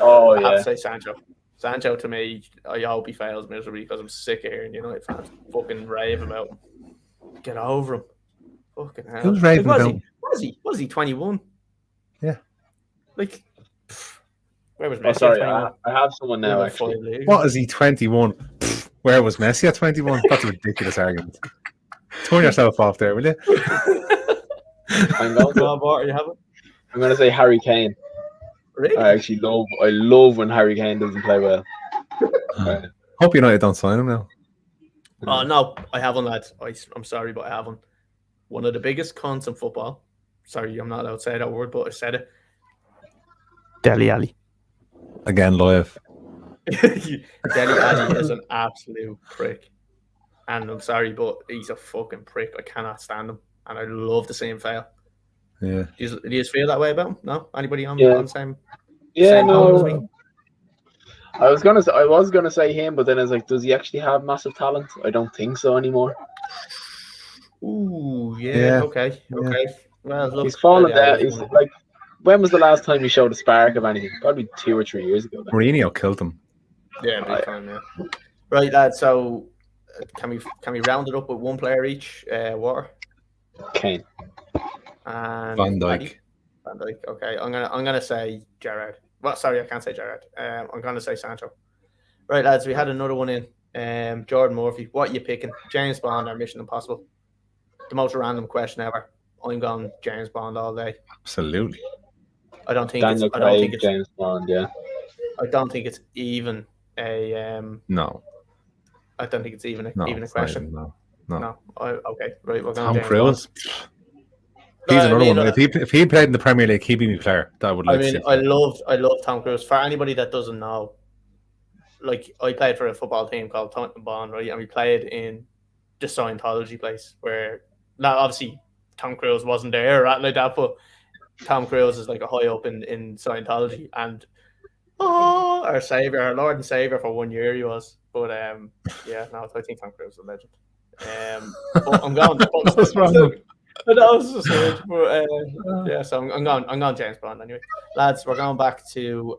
S3: Oh,
S1: I have to say Sancho. Sancho, to me, I hope he fails miserably because I'm sick of hearing United fans fucking rave about him. Get over him. Fucking hell.
S2: Who's raving about him?
S1: Was he 21?
S2: Yeah.
S1: Like, where was Messi?
S3: Oh, sorry, I have someone now, actually.
S2: What is he, 21? Where was Messi at 21? That's a ridiculous argument. Turn yourself off there, will you?
S3: I'm going to say Harry Kane.
S1: Really?
S3: I love when Harry Kane doesn't play well.
S2: Hope United don't sign him now.
S1: Oh, no, I haven't, lads. I'm sorry, but I haven't. One of the biggest cons in football. Sorry, I'm not allowed to say that word, but I said it. Dele Alli.
S2: Again, live.
S1: Dele Alli is an absolute prick. And I'm sorry, but he's a fucking prick. I cannot stand him. And I love to see him fail.
S2: Yeah.
S1: Do you feel that way about him? No? Anybody on the same?
S3: Yeah,
S1: same
S3: no.
S1: as me?
S3: I was gonna say him, but then I was like, does he actually have massive talent? I don't think so anymore.
S1: Ooh, yeah. Okay. Well, look,
S3: he's fallen down. He's like, when was the last time he showed a spark of anything? Probably 2 or 3 years ago.
S2: Mourinho killed him.
S1: Yeah, big time. Yeah. Right, lads. So, can we round it up with one player each? Water.
S3: Kane.
S1: And
S2: Van Dijk.
S1: Van Dijk. Okay, I'm gonna say Gerrard. Well, sorry, I can't say Gerrard. I'm gonna say Sancho. Right, lads. We had another one in. Jordan Murphy. What are you picking? James Bond or Mission Impossible? The most random question ever. I'm going James Bond all day.
S2: Absolutely.
S1: I don't think
S3: Daniel Craig,
S1: it's
S3: James Bond. Yeah.
S1: I don't think it's even a.
S2: No.
S1: I don't think it's even a question. No. Okay. Right. We're going
S2: Tom Cruise. He's another one. If he played in the Premier League, he'd be my player. That would.
S1: I love Tom Cruise. For anybody that doesn't know, like I played for a football team called Tottenham, right? And we played in the Scientology place where now obviously Tom Cruise wasn't there or anything like that, but Tom Cruise is like a high up in Scientology, and our savior, our Lord and Savior for 1 year he was. But I think Tom Cruise is a legend. But I'm going.
S2: That's wrong.
S1: That was just weird, but so I'm going James Bond anyway. Lads, we're going back to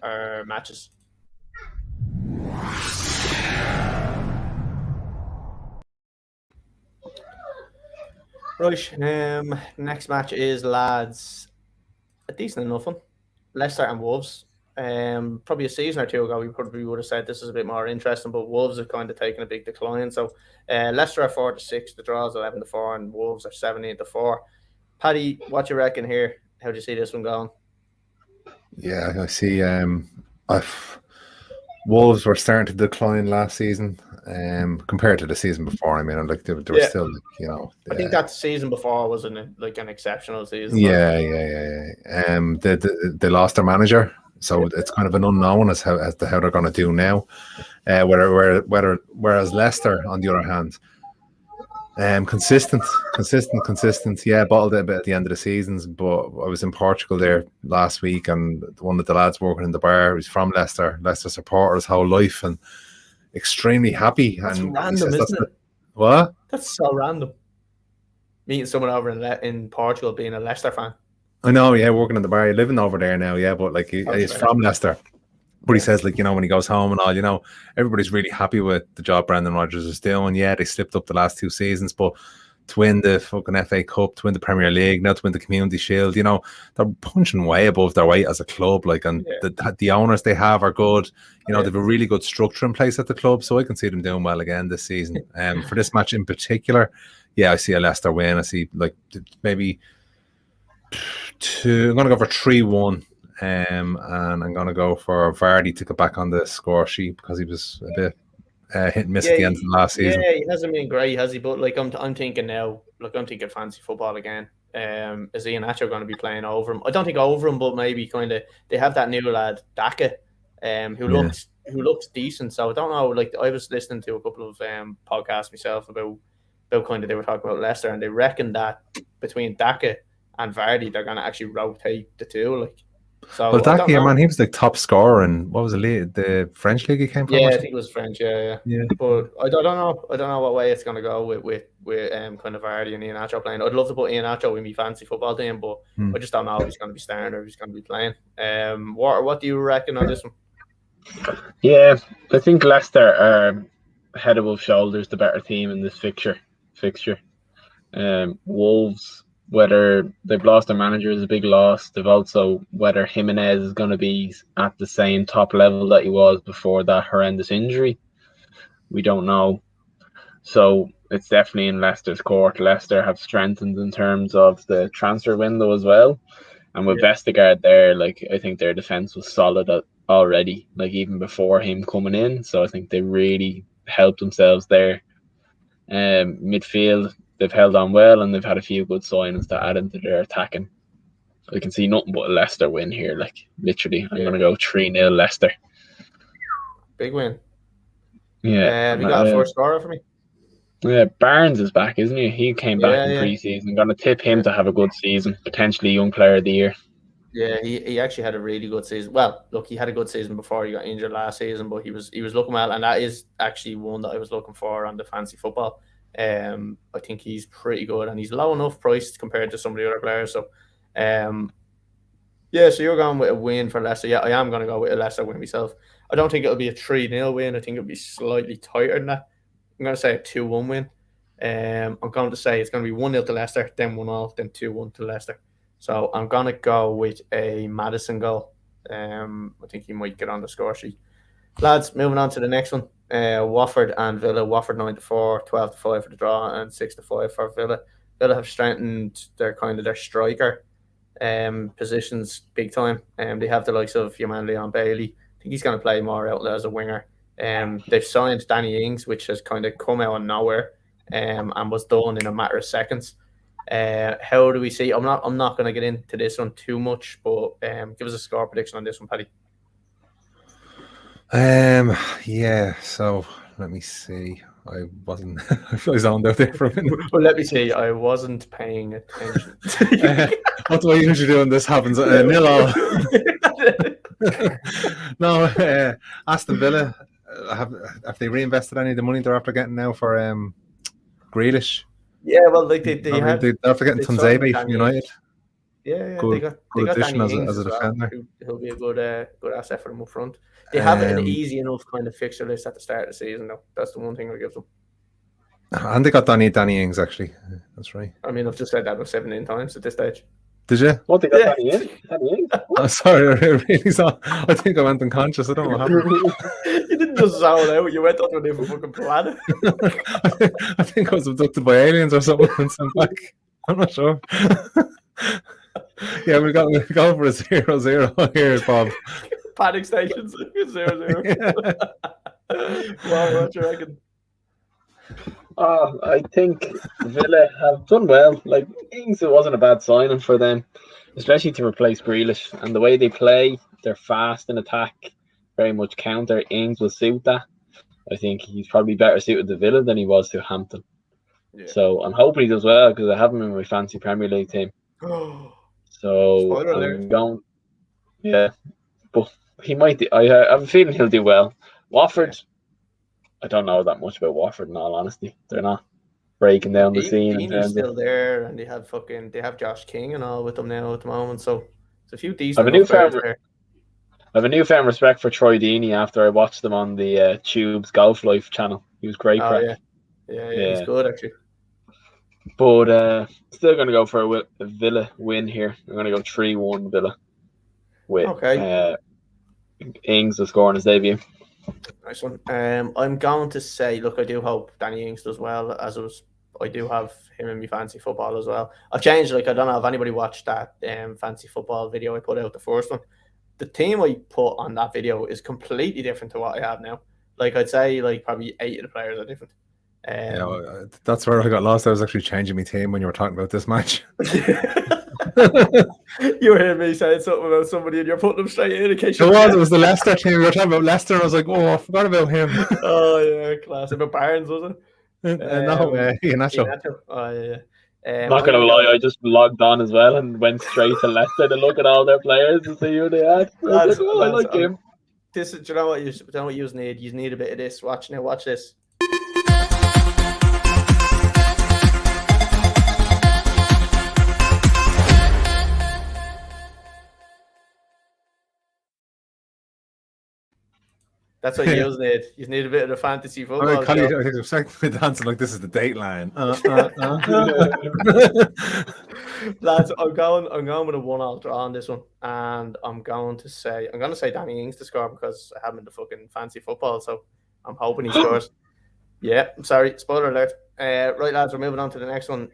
S1: our matches. Right, next match is, lads, a decent enough one. Leicester and Wolves. Probably a season or two ago, we probably would have said this is a bit more interesting, but Wolves have kind of taken a big decline. So Leicester are 4-6, the draws 11-4, and Wolves are 17-4. Paddy, what do you reckon here? How do you see this one going?
S2: Yeah, I see. Wolves were starting to decline last season, compared to the season before. I mean, like they were still,
S1: I think that season before was an exceptional season.
S2: Yeah. They lost their manager. So it's kind of an unknown as to how they're going to do now. Whereas Leicester, on the other hand, consistent. Yeah, bottled it a bit at the end of the seasons. But I was in Portugal there last week, and one of the lads working in the bar was from Leicester supporter his whole life, and extremely happy.
S1: That's
S2: and
S1: random, isn't it?
S2: What?
S1: That's so random. Meeting someone over in Portugal being a Leicester fan.
S2: I know, yeah, working in the bar, living over there now, yeah, but like he's from Leicester. But he says, like, when he goes home and all, everybody's really happy with the job Brendan Rodgers is doing. Yeah, they slipped up the last 2 seasons, but to win the fucking FA Cup, to win the Premier League, now to win the Community Shield, they're punching way above their weight as a club. Like, and the owners they have are good. They have a really good structure in place at the club, so I can see them doing well again this season. For this match in particular, yeah, I see a Leicester win. I see like maybe. I'm going to go for 3-1, and I'm going to go for Vardy to get back on the score sheet because he was a bit hit and miss at the end of the last season.
S1: Yeah, he hasn't been great, has he? But like I'm thinking now, I'm thinking fancy football again. is Iheanacho going to be playing over him? I don't think over him, but maybe kind of they have that new lad BACCCK, who looks decent. So I don't know. Like I was listening to a couple of podcasts myself about kind of they were talking about Leicester, and they reckon that between BACCCK and Vardy, they're going to actually rotate the two. Like, so
S2: well, that year, man, he was like top scorer, and what was the French league he came from?
S1: Yeah, I think it was French. Yeah. But I don't know. I don't know what way it's going to go with kind of Vardy and Iheanacho playing. I'd love to put Iheanacho in my fancy football team, but I just don't know if he's going to be starting or if he's going to be playing. What do you reckon on this one?
S3: Yeah, I think Leicester are head above shoulders the better team in this fixture. Wolves, whether they've lost their manager is a big loss. They've also whether Jimenez is going to be at the same top level that he was before that horrendous injury. We don't know. So it's definitely in Leicester's court. Leicester have strengthened in terms of the transfer window as well. And with Vestergaard there, like I think their defense was solid already, like even before him coming in. So I think they really helped themselves there. Midfield, they've held on well, and they've had a few good signings to add into their attacking. I can see nothing but a Leicester win here. Like literally, I'm going to go 3-0 Leicester.
S1: Big win.
S3: Yeah.
S1: You got a first scorer for me?
S3: Yeah, Barnes is back, isn't he? He came back in pre-season. I'm going to tip him to have a good season, potentially Young Player of the Year.
S1: Yeah, he actually had a really good season. Well, look, he had a good season before he got injured last season, but he was looking well, and that is actually one that I was looking for on the fancy football. I think he's pretty good, and he's low enough priced compared to some of the other players. So, so you're going with a win for Leicester. Yeah, I am going to go with a Leicester win myself. I don't think it'll be a 3-0 win. I think it'll be slightly tighter than that. I'm going to say a 2-1 win. I'm going to say it's going to be 1-0 to Leicester, then 1-0, then 2-1 to Leicester. So I'm going to go with a Maddison goal. I think he might get on the score sheet. Lads, moving on to the next one. Watford and Villa. Watford 9-4, 12-5 for the draw, and 6-5 for Villa. Villa have strengthened their striker positions big time. They have the likes of Leon Bailey. I think he's going to play more out as a winger. They've signed Danny Ings, which has kind of come out of nowhere and was done in a matter of seconds. How do we see? I'm not going to get into this one too much, but give us a score prediction on this one, Paddy.
S2: Yeah. So let me see. I wasn't. I zoned out there for a minute.
S1: Well, let me see. I wasn't paying attention.
S2: That's what I usually do when this happens. 0-0. No, Aston Villa have they reinvested any of the money they're after getting now for Grealish?
S1: Yeah, well, like they're
S2: after getting Tuanzebe from United.
S1: Yeah,
S2: good,
S1: they got
S2: addition
S1: Danny
S2: as a defender.
S1: He'll be a good asset for them up front. They have an easy enough kind of fixture list at the start of the season, though. That's the one thing I give them.
S2: And they got Danny Ings, actually. That's right.
S1: I mean, I've just said that about 17 times at this stage.
S2: Did you?
S3: What, they got Danny Ings?
S2: Oh, sorry, I really saw. I think I went unconscious. I don't know what happened.
S1: You didn't just zone out. You went on to a different fucking planet.
S2: I think I was abducted by aliens or something and sent back. I'm not sure. Yeah, we go for a 0-0 here, Bob.
S1: Panic stations 0-0. Wow, what do you reckon?
S3: I think Villa have done well. Like Ings, it wasn't a bad signing for them, especially to replace Grealish. And the way they play, they're fast in attack, very much counter. Ings will suit that. I think he's probably better suited to Villa than he was to Hampton. Yeah. So I'm hoping he does well because I have him in my fancy Premier League team. So I'm going, yeah, but he might. I have a feeling he'll do well. Watford, I don't know that much about Watford. In all honesty, they're not breaking down the scene.
S1: Dean still there, and they have Josh King and all with them now at the moment. So it's a few decent.
S3: I have a newfound respect for Troy Deeney after I watched them on the Tube's Golf Life channel. He was great.
S1: Yeah, he's good actually.
S3: But still going to go for a Villa win here. I'm going to go 3-1 Villa. With Ings is scoring his debut.
S1: Nice one. I'm going to say, look, I do hope Danny Ings does well, as I do have him in my fancy football as well. I've changed, like, I don't know if anybody watched that fancy football video I put out, the first one. The team I put on that video is completely different to what I have now. Like, I'd say, like, probably 8 of the players are different.
S2: That's where I got lost. I was actually changing my team when you were talking about this match.
S1: You were hearing me saying something about somebody and you're putting them straight in case you
S2: It was the Leicester team. We were talking about Leicester, and I was like, oh, I forgot about him.
S1: Oh, yeah, class. About Barnes, was it?
S2: Iheanacho.
S1: Oh, yeah.
S3: Not gonna lie, I just logged on as well and went straight to Leicester to look at all their players and see who they had. I was like, I like him.
S1: Do you know what you need? You need a bit of this. Watch this. That's what you need. You need a bit of the fantasy football.
S2: I think I'm secondly dancing like this is the Dateline.
S1: Lads, I'm going with a 1-1 draw on this one, and I'm going to say Danny Ings to score because I have him in the fucking fancy football, so I'm hoping he scores. Yeah, I'm sorry, spoiler alert. Right, lads, we're moving on to the next one.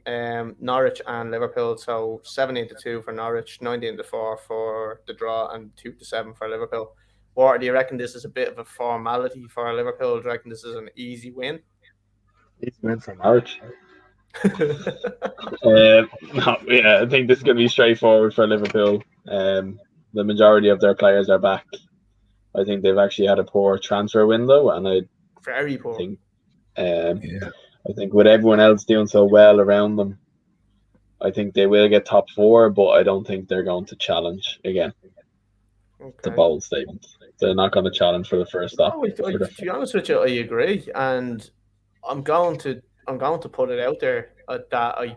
S1: Norwich and Liverpool. So 17-2 for Norwich, 19-4 for the draw, and 2-7 for Liverpool. Or do you reckon this is a bit of a formality for Liverpool? Do you reckon this is an easy win?
S3: Easy win for Norwich. I think this is going to be straightforward for Liverpool. The majority of their players are back. I think they've actually had a poor transfer window, and
S1: very poor.
S3: I think with everyone else doing so well around them, I think they will get top 4, but I don't think they're going to challenge again. Okay. It's a bold statement. They're not going to challenge for the first stop.
S1: To be honest with you, I agree, and I'm going to put it out there that I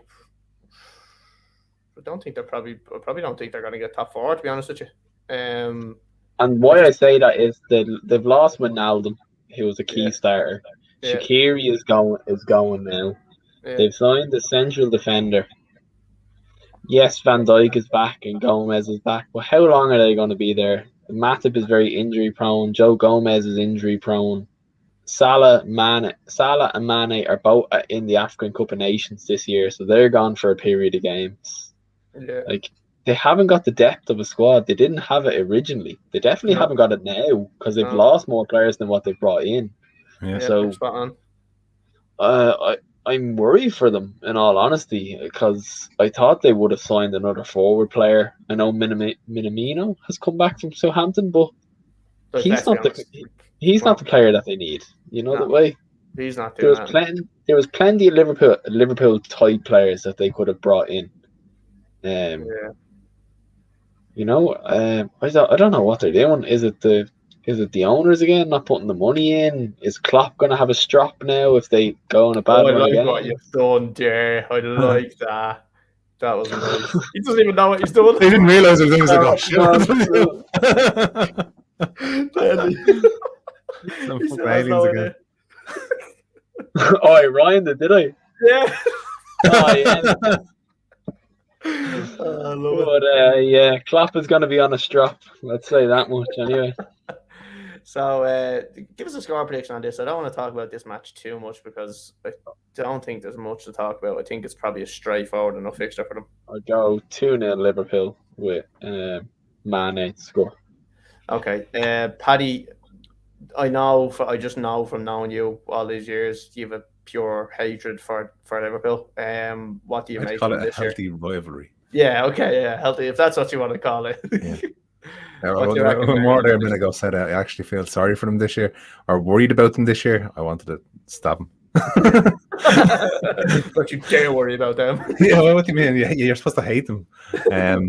S1: don't think I probably don't think they're going to get top 4. To be honest with you, and
S3: why I say that is they've lost Wijnaldum, who was a key starter. Yeah. Shaqiri is going now. Yeah. They've signed a central defender. Yes, Van Dijk is back and Gomez is back, but how long are they going to be there? Matip is very injury prone. Joe Gomez is injury prone. Salah and Mane are both in the African Cup of Nations this year, so they're gone for a period of games. Yeah. Like, they haven't got the depth of a squad. They didn't have it originally. They definitely haven't got it now because they've lost more players than what they've brought in.
S2: Yeah.
S3: So I'm worried for them, in all honesty, because I thought they would have signed another forward player. I know Minamino has come back from Southampton, but he's not the player that they need. You know the way.
S1: He's not.
S3: There was plenty of Liverpool type players that they could have brought in. You know, I don't know what they're doing. Is it the owners again not putting the money in? Is Klopp going to have a strop now if they go on a bad run again?
S1: What you've done there. I like that. That was nice. He doesn't even know what he's doing.
S2: He didn't realise it was like, some fucking aliens again.
S3: I rhymed it, did I?
S1: Yeah.
S3: Oh, yeah. Klopp is going to be on a strap. Let's say that much anyway.
S1: So give us a score prediction on this. I don't want to talk about this match too much because I don't think there's much to talk about. I think it's probably a straightforward enough fixture for them.
S3: I'll go 2-0 Liverpool with Mane to score.
S1: Okay. Paddy, I just know from knowing you all these years, you have a pure hatred for Liverpool. What do you make of this year?
S2: Healthy rivalry.
S1: Yeah, okay, yeah, healthy, if that's what you want to call it.
S2: Yeah. More there a minute ago said I actually feel sorry for them this year, or worried about them this year. I wanted to stab them.
S1: But you dare worry about them.
S2: Yeah, well, what do you mean? Yeah, you're supposed to hate them. I've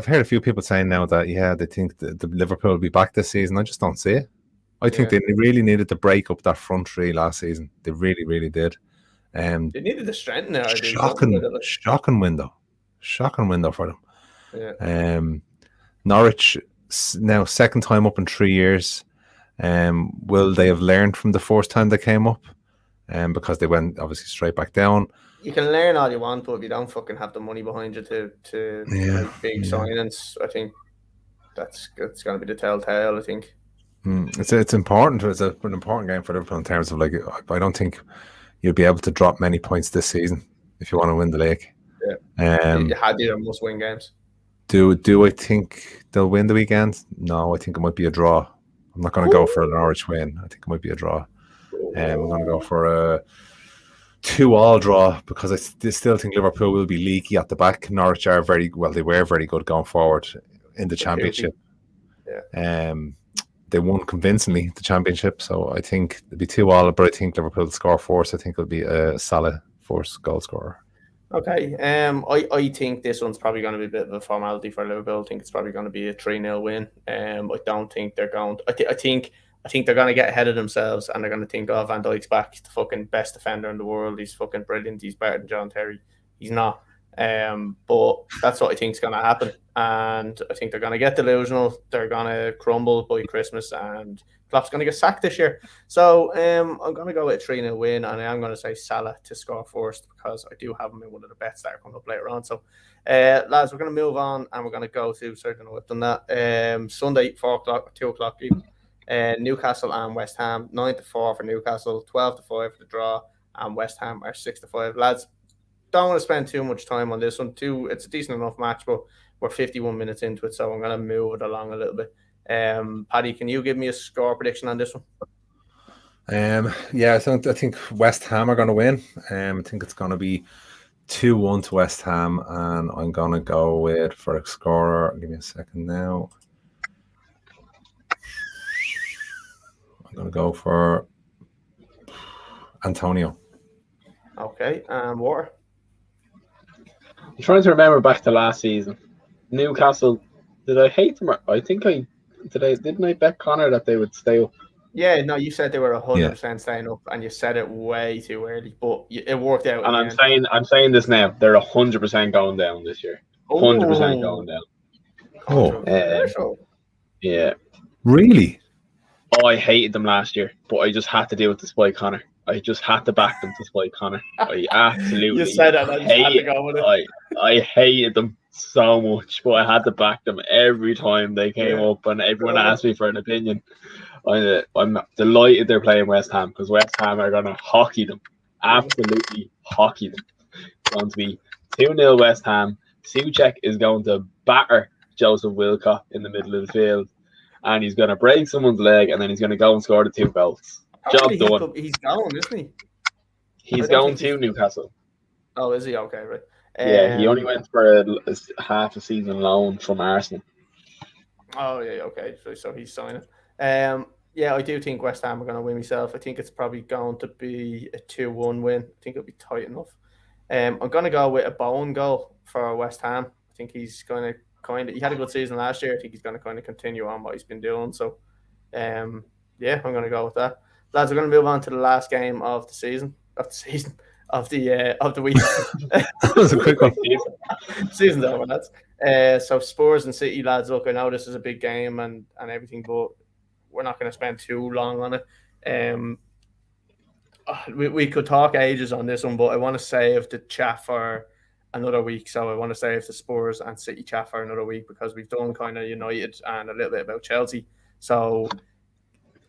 S2: heard a few people saying now that they think the Liverpool will be back this season. I just don't see it. I think they really needed to break up that front three last season. They really, really did.
S1: They needed to strengthen it.
S2: Shocking window for them.
S1: Yeah.
S2: Norwich now second time up in 3 years. Will they have learned from the first time they came up? Because they went obviously straight back down.
S1: You can learn all you want, but if you don't fucking have the money behind you to make big signings, I think that's going to be the telltale. I think
S2: it's important. It's an important game for Liverpool in terms of I don't think you'll be able to drop many points this season if you want to win the league.
S1: Yeah. These are must-win games.
S2: Do I think they'll win the weekend? No, I think it might be a draw. I'm not going to go for a Norwich win. I think it might be a draw. I'm going to go for a 2-2 draw because I still think Liverpool will be leaky at the back. Norwich are they were very good going forward in the Championship.
S1: Yeah.
S2: They won convincingly the Championship, so I think it'll be 2-2, but I think Liverpool will score first. I think it'll be a Salah first goal scorer.
S1: Okay. I think this one's probably going to be a bit of a formality for Liverpool. I think it's probably going to be a 3-0 win. I don't think they're going. I think they're going to get ahead of themselves and they're going to think, oh, Van Dijk's back, the fucking best defender in the world. He's fucking brilliant. He's better than John Terry. He's not. But that's what I think is going to happen. And I think they're going to get delusional. They're going to crumble by Christmas and Klopp's going to get sacked this year. So I'm going to go with a 3-0 win, and I am going to say Salah to score first because I do have him in one of the bets that are coming up later on. So, lads, we're going to move on and we're going to go to, sorry, I don't know what I've done that. Sunday, 4 o'clock, 2 o'clock even. Newcastle and West Ham, 9-4 for Newcastle, 12-5 for the draw, and West Ham are 6-5. Lads, don't want to spend too much time on this one. It's a decent enough match, but we're 51 minutes into it, so I'm going to move it along a little bit. Paddy, can you give me a score prediction on this one?
S2: Yeah, I think West Ham are going to win. I think it's going to be 2-1 to West Ham, and I'm going to go with, for a scorer, give me a second now. I'm going to go for Antonio.
S1: Okay, and Water?
S3: I'm trying to remember back to last season. Newcastle, did I hate them? I think didn't I bet Connor that they would stay up?
S1: Yeah, no, you said they were 100% staying up, and you said it way too early, but it worked out.
S3: And I'm saying this now. They're 100% going down this year. 100% going down. Yeah.
S2: Really?
S3: Oh, I hated them last year, but I just had to do it to spite Connor. I just had to back them to spite Connor. I absolutely
S1: you said that, I just had to go with it.
S3: I hated them so much, but I had to back them every time they came up, and everyone asked me for an opinion. I'm delighted they're playing West Ham because West Ham are going to hockey them. Absolutely hockey them. It's going to be 2-0 West Ham. Souček is going to batter Joseph Wilcott in the middle of the field, and he's going to break someone's leg, and then he's going to go and score the 2 goals. Job done.
S1: He's going, isn't he?
S3: He's going to Newcastle.
S1: Oh, is he? Okay, right.
S3: Yeah, he only went for a half a season loan from Arsenal.
S1: Oh, yeah, okay. So he's signing. Yeah, I do think West Ham are going to win myself. I think it's probably going to be a 2-1 win. I think it'll be tight enough. I'm going to go with a Bowen goal for West Ham. I think he's going to he had a good season last year. I think he's going to kind of continue on what he's been doing. So, yeah, I'm going to go with that. Lads, we're going to move on to the last game of the season. Of the week.
S2: That was a quick one.
S1: Season's over, lads. So Spurs and City, lads. Look, I know this is a big game and everything, but we're not going to spend too long on it. We could talk ages on this one, but I want to save the chat for another week. So I want to save the Spurs and City chat for another week because we've done kind of United and a little bit about Chelsea. So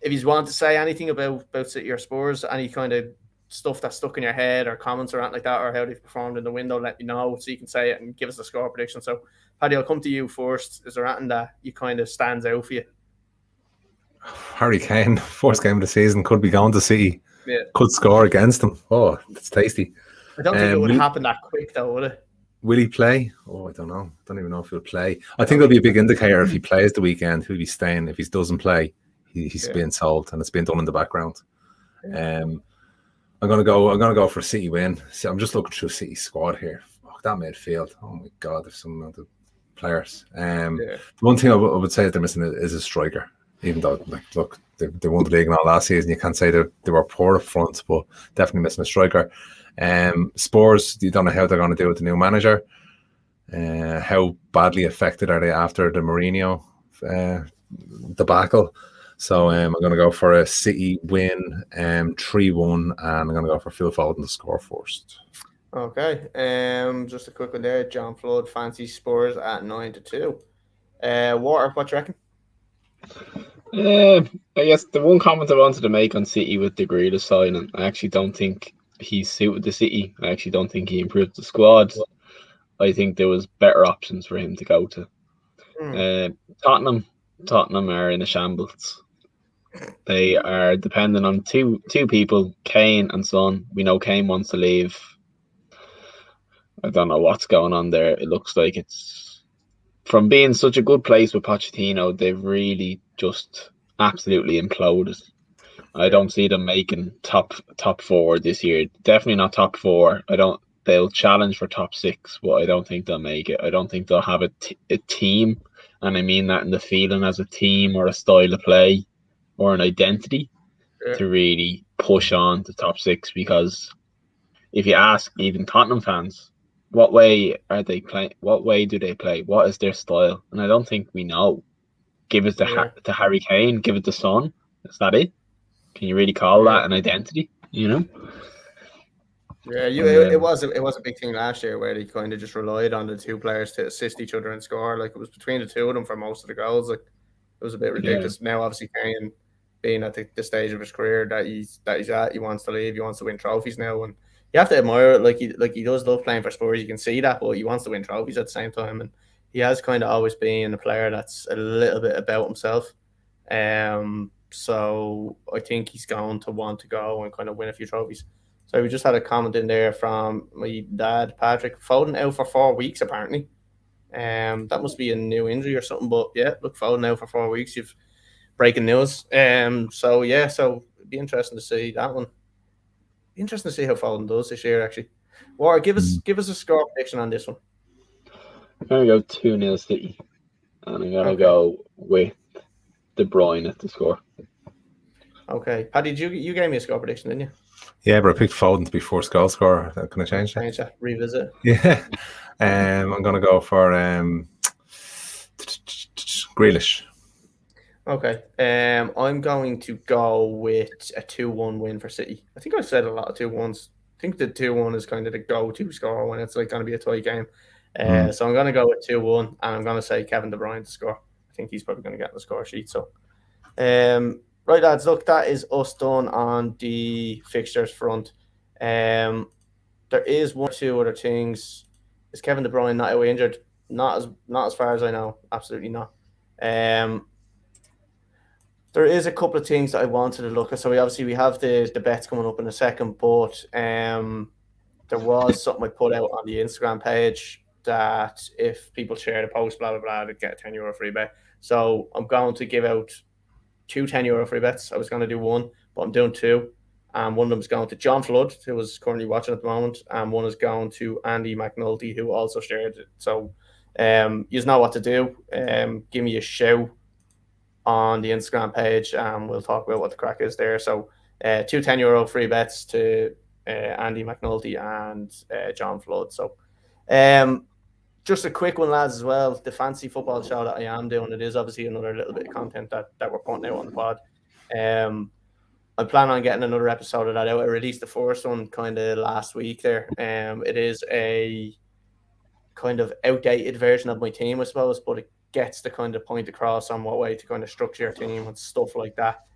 S1: if you want to say anything about City or Spurs, any kind of stuff that's stuck in your head or comments or anything like that, or how they've performed in the window, let me know so you can say it and give us a score prediction. So, Paddy, I'll come to you first. Is there anything that you kind of stands out for you?
S2: Harry Kane, first game of the season, could be going to City.
S1: Yeah.
S2: Could score against them. Oh, it's tasty.
S1: I don't think it would happen that quick, though, would it?
S2: Will he play? Oh, I don't know. Don't even know if he'll play. I think it'll be a big indicator if he plays the weekend, who'll be staying. If he doesn't play, he's being sold, and it's being done in the background. Yeah. I'm gonna go for a City win. So I'm just looking through City's squad here. Fuck, that midfield. Oh my god, there's some amount of players. The one thing I would say that they're missing is a striker. Even though, look, they won the league and all last season, you can't say they were poor up front, but definitely missing a striker. Spurs, you don't know how they're going to do with the new manager. How badly affected are they after the Mourinho debacle? So I'm going to go for a City win, 3-1, and I'm going to go for Phil Foden to score first.
S1: Okay, just a quick one there. John Flood, fancy Spurs at 9-2. Water, what do you reckon?
S3: I guess the one comment I wanted to make on City with the Grealish signing, I actually don't think he suited the City. I actually don't think he improved the squad. I think there was better options for him to go to. Tottenham are in a shambles. They are dependent on two people, Kane and Son. We know Kane wants to leave. I don't know what's going on there. It looks like it's from being such a good place with Pochettino, they've really just absolutely imploded. I don't see them making top 4 this year. Definitely not top 4. They'll challenge for top 6, but I don't think they'll make it. I don't think they'll have a team, and I mean that in the feeling as a team or a style of play or an identity to really push on to top 6. Because if you ask even Tottenham fans, what way are they playing? What way do they play? What is their style? And I don't think we know. Give it to Harry Kane. Give it to Son. Is that it? Can you really call that an identity? You know?
S1: Yeah, it was a big thing last year where they kind of just relied on the two players to assist each other and score. Like it was between the two of them for most of the goals. Like it was a bit ridiculous. Now, obviously, Kane being at the stage of his career that he's at, he wants to leave. He wants to win trophies now, and you have to admire it. Like he does love playing for Spurs. You can see that, but he wants to win trophies at the same time, and he has kind of always been a player that's a little bit about himself. So I think he's going to want to go and kind of win a few trophies. So we just had a comment in there from my dad, Patrick. Foden out for 4 weeks, apparently. That must be a new injury or something. But yeah, look, Foden out for 4 weeks. You've breaking news. So it'd be interesting to see that one. Interesting to see how Foden does this year, actually. War, give us a score prediction on this one.
S3: I'm gonna go 2-0 City, and I'm gonna go with De Bruyne at the score.
S1: Okay, Paddy, you gave me a score prediction, didn't you?
S2: Yeah, but I picked Foden to be first goal scorer. Can I change that?
S1: Change that. Revisit.
S2: Yeah. I'm going to go for Grealish.
S1: Okay. I'm going to go with a 2-1 win for City. I think I've said a lot of 2-1s. I think the 2-1 is kind of the go-to score when it's like going to be a tight game. So I'm going to go with 2-1, and I'm going to say Kevin De Bruyne to score. I think he's probably going to get the score sheet. So, right, lads, look, that is us done on the fixtures front. There is one or two other things. Is Kevin De Bruyne not away injured? Not as far as I know. Absolutely not. There is a couple of things that I wanted to look at. So we have the bets coming up in a second, but there was something I put out on the Instagram page that if people share the post, blah blah blah, they'd get a €10 free bet. So I'm going to give out two €10 free bets. I was going to do one, but I'm doing two. One of them is going to John Flood, who is currently watching at the moment, and one is going to Andy McNulty, who also shared it. So you know what to do. Give me a shout on the Instagram page, and we'll talk about what the crack is there. So two €10 free bets to Andy McNulty and John Flood. So just a quick one, lads, as well. The fancy football show that I am doing, it is obviously another little bit of content that we're putting out on the pod. I plan on getting another episode of that out. I released the first one kind of last week there. It is a kind of outdated version of my team, I suppose, but it gets the kind of point across on what way to kind of structure your team and stuff like that.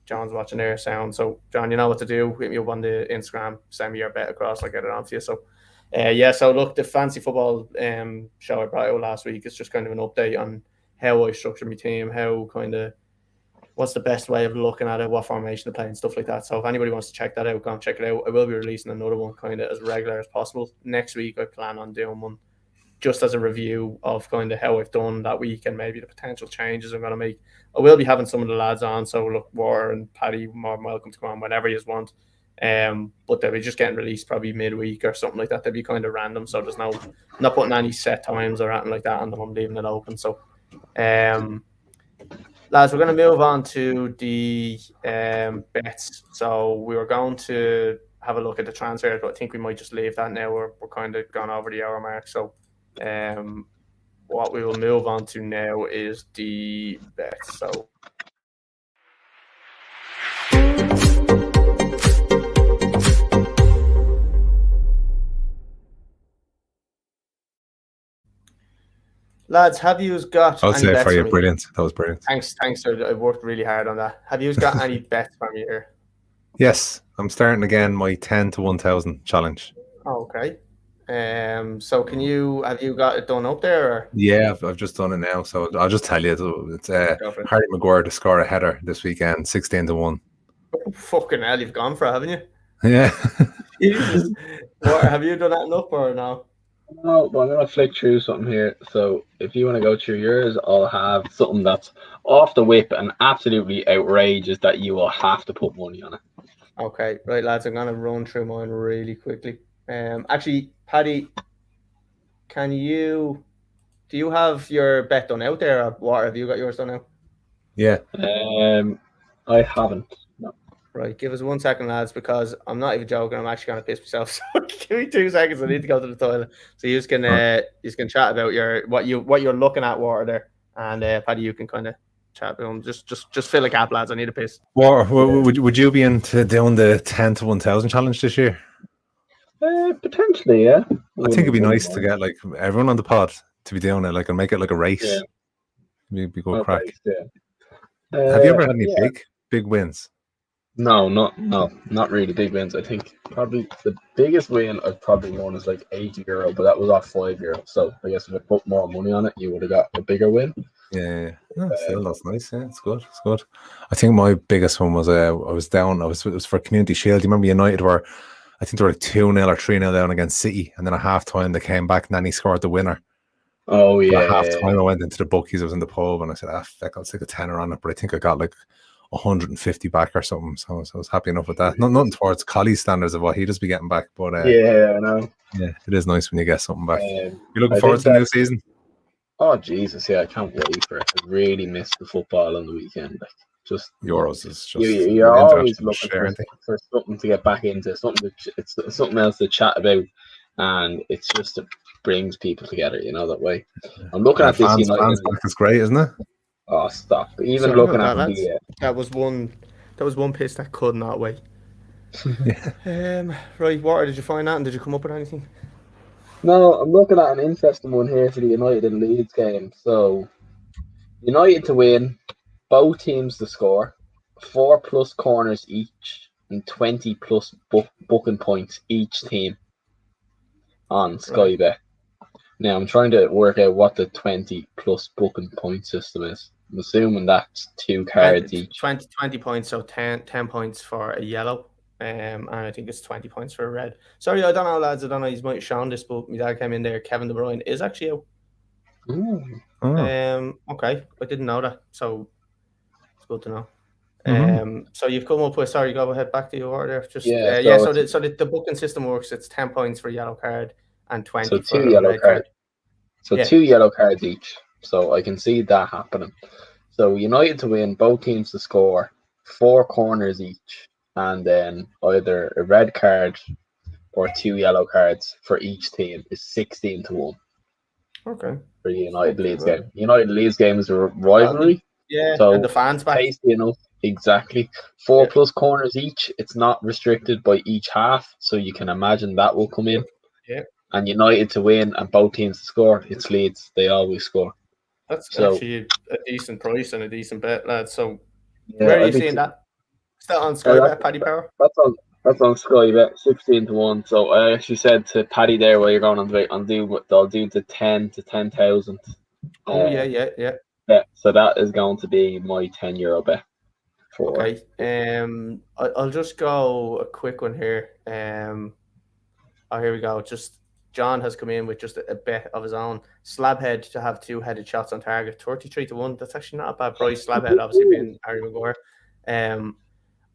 S1: John's watching there, sound. So, John, you know what to do. Hit me up on the Instagram. Send me your bet across. I'll get it on for you. So, so look, the fancy football show I brought out last week is just kind of an update on how I structure my team, how kind of what's the best way of looking at it, what formation to play and stuff like that. So if anybody wants to check that out, go and check it out. I will be releasing another one kind of as regular as possible. Next week, I plan on doing one just as a review of kind of how I've done that week and maybe the potential changes I'm going to make. I will be having some of the lads on, so look, War and Paddy, more than welcome to come on whenever you want. But they'll be just getting released probably midweek or something like that. They'll be kind of random, so there's not putting any set times or anything like that on them. I'm leaving it open. So, lads, we're going to move on to the bets. So we were going to have a look at the transfers, but I think we might just leave that now. We're kind of gone over the hour mark. So what we will move on to now is the bets. So lads, have you got
S2: I'll
S1: any
S2: say
S1: bets
S2: for you,
S1: me?
S2: brilliant. That was brilliant.
S1: Thanks. I worked really hard on that. Have you got any bets from you here?
S2: Yes, I'm starting again my 10 to 1,000 challenge.
S1: Okay. So have you got it done up there? Or?
S2: Yeah, I've just done it now, so I'll just tell you. It's Harry Maguire to score a header this weekend, 16-1.
S1: Oh, fucking hell, you've gone for it, haven't you?
S2: Yeah.
S1: Jesus. What, have you done that enough or no?
S3: No, but I'm gonna flick through something here. So if you want to go through yours, I'll have something that's off the whip and absolutely outrageous that you will have to put money on it.
S1: Okay, right, lads. I'm gonna run through mine really quickly. Actually, Paddy, do you have your bet done out there, or what? Have you got yours done out?
S2: Yeah.
S3: I haven't. No.
S1: Right, give us 1 second, lads, because I'm not even joking. I'm actually gonna piss myself. So give me 2 seconds. I need to go to the toilet. So you can chat about what you're looking at, water there, and Paddy, you can kind of chat about them. Just fill a gap, lads. I need a piss.
S2: Would you be into doing the 10 to 1,000 challenge this year?
S3: Potentially, yeah.
S2: I think it'd be nice to get like everyone on the pod to be doing it, like, and make it like a race.
S3: Yeah.
S2: It'd be good crack.
S3: Race, yeah.
S2: Have you ever had any big wins?
S3: No, not really big wins. I think probably the biggest win I've probably won is like €80, but that was off €5. So I guess if I put more money on it, you would have got a bigger win.
S2: Yeah. Still, that's nice. Yeah, it's good. I think my biggest one was I was down. It was for Community Shield. You remember United were, I think they were like 2-0 or 3-0 down against City, and then at half time they came back and then he scored the winner.
S3: Oh yeah.
S2: At half time I went into the bookies. I was in the pub and I said, fuck, I'll stick a tenner on it. But I think I got like 150 back or something. So I was happy enough with that. Nothing towards Collie's standards of what he'd just be getting back. But
S3: yeah, I know.
S2: Yeah, it is nice when you get something back. You're looking forward to the new season?
S3: Oh Jesus, yeah, I can't wait for it. I really miss the football on the weekend. Like, just
S2: Euros is just
S3: you're always looking for something to get back into, it's something else to chat about, and it's just it brings people together, that way. I'm looking at this United.
S2: Fans back is great, isn't it?
S3: Oh, stop! Even looking at
S1: that was one piss that could not wait. Right, Water, did you find that and did you come up with anything?
S3: No, I'm looking at an interesting one here for the United and Leeds game. So, United to win, both teams to score, 4+ corners each, and 20+ booking points each team on Sky Bet. Now, I'm trying to work out what the 20+ booking point system is. I'm assuming that's 2 cards each.
S1: 20 points, so 10 points for a yellow. And I think it's 20 points for a red. Sorry, I don't know, lads. I don't know. You might have shown this, but my dad came in there. Kevin De Bruyne is actually out. Okay, I didn't know that, so it's good to know. So you've come up with. Sorry, go ahead. Back to your order. Just So the booking system works. It's 10 points for a yellow card and 20 for a red card.
S3: So 2 yellow cards each. So I can see that happening. So United to win, both teams to score, 4 corners each. And then either a red card or 2 yellow cards for each team is 16-1.
S1: Okay.
S3: For the United Leeds game. United Leeds game is a rivalry.
S1: Yeah.
S3: So
S1: and the fans back.
S3: Tasty enough. Exactly. 4+ corners each. It's not restricted by each half, so you can imagine that will come in.
S1: Yeah.
S3: And United to win and both teams to score. It's Leeds. They always score.
S1: That's actually a decent price and a decent bet, lads. So where are you seeing that? Is that on Sky Bet, Paddy Power?
S3: That's on Sky Bet, 16-1. So I actually said to Paddy there while you're going on the I'll do the 10 to 10,000.
S1: Oh yeah.
S3: Yeah. So that is going to be my €10 bet.
S1: Okay. I'll just go a quick one here. Here we go. Just John has come in with just a bet of his own. Slabhead to have 2 headed shots on target, 33-1. That's actually not a bad price. Slabhead obviously being Harry Maguire.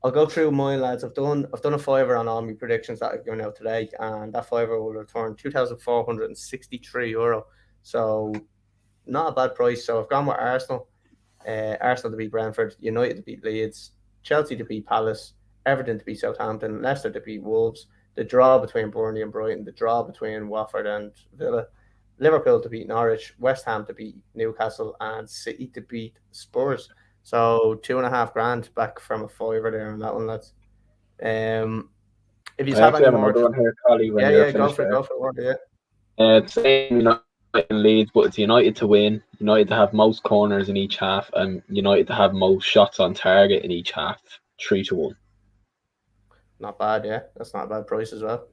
S1: I'll go through mine, lads. I've done a fiver on all my predictions that I've given out today, and that fiver will return €2,463. So not a bad price. So I've gone with Arsenal. Arsenal to beat Brentford, United to beat Leeds, Chelsea to beat Palace, Everton to beat Southampton, Leicester to beat Wolves, the draw between Burnley and Brighton, the draw between Watford and Villa, Liverpool to beat Norwich, West Ham to beat Newcastle, and City to beat Spurs. So $2,500 back from a fiver there on that one, lads. If you have any more,
S3: go for it. It's same United and Leeds, but it's United to win, United to have most corners in each half, and United to have most shots on target in each half. 3-1.
S1: Not bad, yeah. That's not a bad price as well.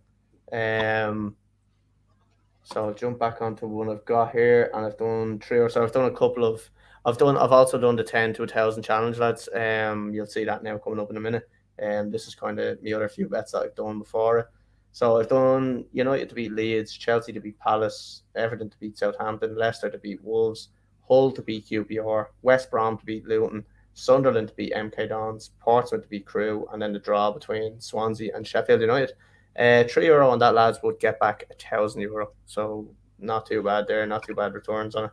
S1: So I'll jump back onto one I've got here, and I've done 3 or so. I've done a couple of. I've also done the 10 to 1,000 challenge, lads. You'll see that now coming up in a minute. This is kind of the other few bets that I've done before it. So I've done United to beat Leeds, Chelsea to beat Palace, Everton to beat Southampton, Leicester to beat Wolves, Hull to beat QPR, West Brom to beat Luton, Sunderland to beat MK Dons, Portsmouth to beat Crewe, and then the draw between Swansea and Sheffield United. €3 on that, lads, would get back €1,000. So not too bad there, not too bad returns on it.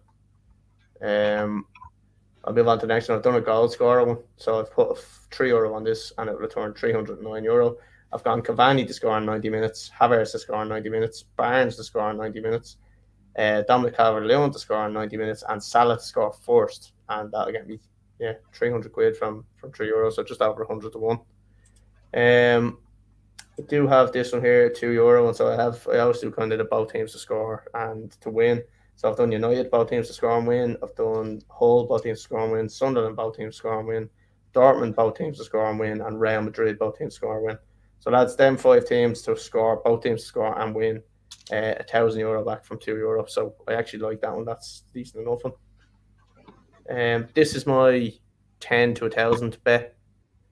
S1: I'll move on to the next one. I've done a goal scorer one, so I've put €3 on this, and it returned €309. I've gone Cavani to score in 90 minutes, Havertz to score in 90 minutes, Barnes to score in 90 minutes, Dominic Calvert-Lewin to score in 90 minutes, and Salah to score first, and that'll get me £300 from €3, so just over 100 to 1. I do have this one here, €2, and so I always do kind of the both teams to score and to win. So I've done United, both teams to score and win. I've done Hull, both teams to score and win. Sunderland, both teams to score and win. Dortmund, both teams to score and win. And Real Madrid, both teams to score and win. So that's them 5 teams to score, both teams to score and win. €1,000 back from €2. So I actually like that one. That's decent enough one. This is my 10 to 1,000 bet.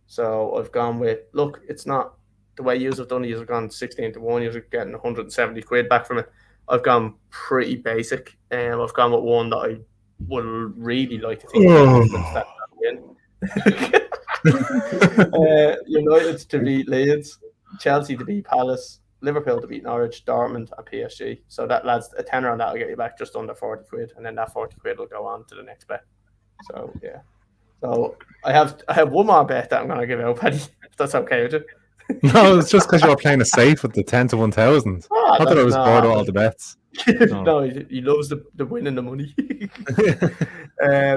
S1: So I've gone with, look, it's not the way you've done it. You've gone 16 to 1. You're getting £170 back from it. I've gone pretty basic. I've gone with one that I would really like to think that win. United to beat Leeds, Chelsea to beat Palace, Liverpool to beat Norwich, Dortmund and PSG. So that, lads, a tenner on that will get you back just under £40, and then that £40 will go on to the next bet. So yeah. So I have one more bet that I'm going to give out, Paddy. If that's okay with you.
S2: No, it's just because you were playing it safe with the 10 to 1,000. I thought I was bored of all the bets.
S1: No, he loves the winning the money.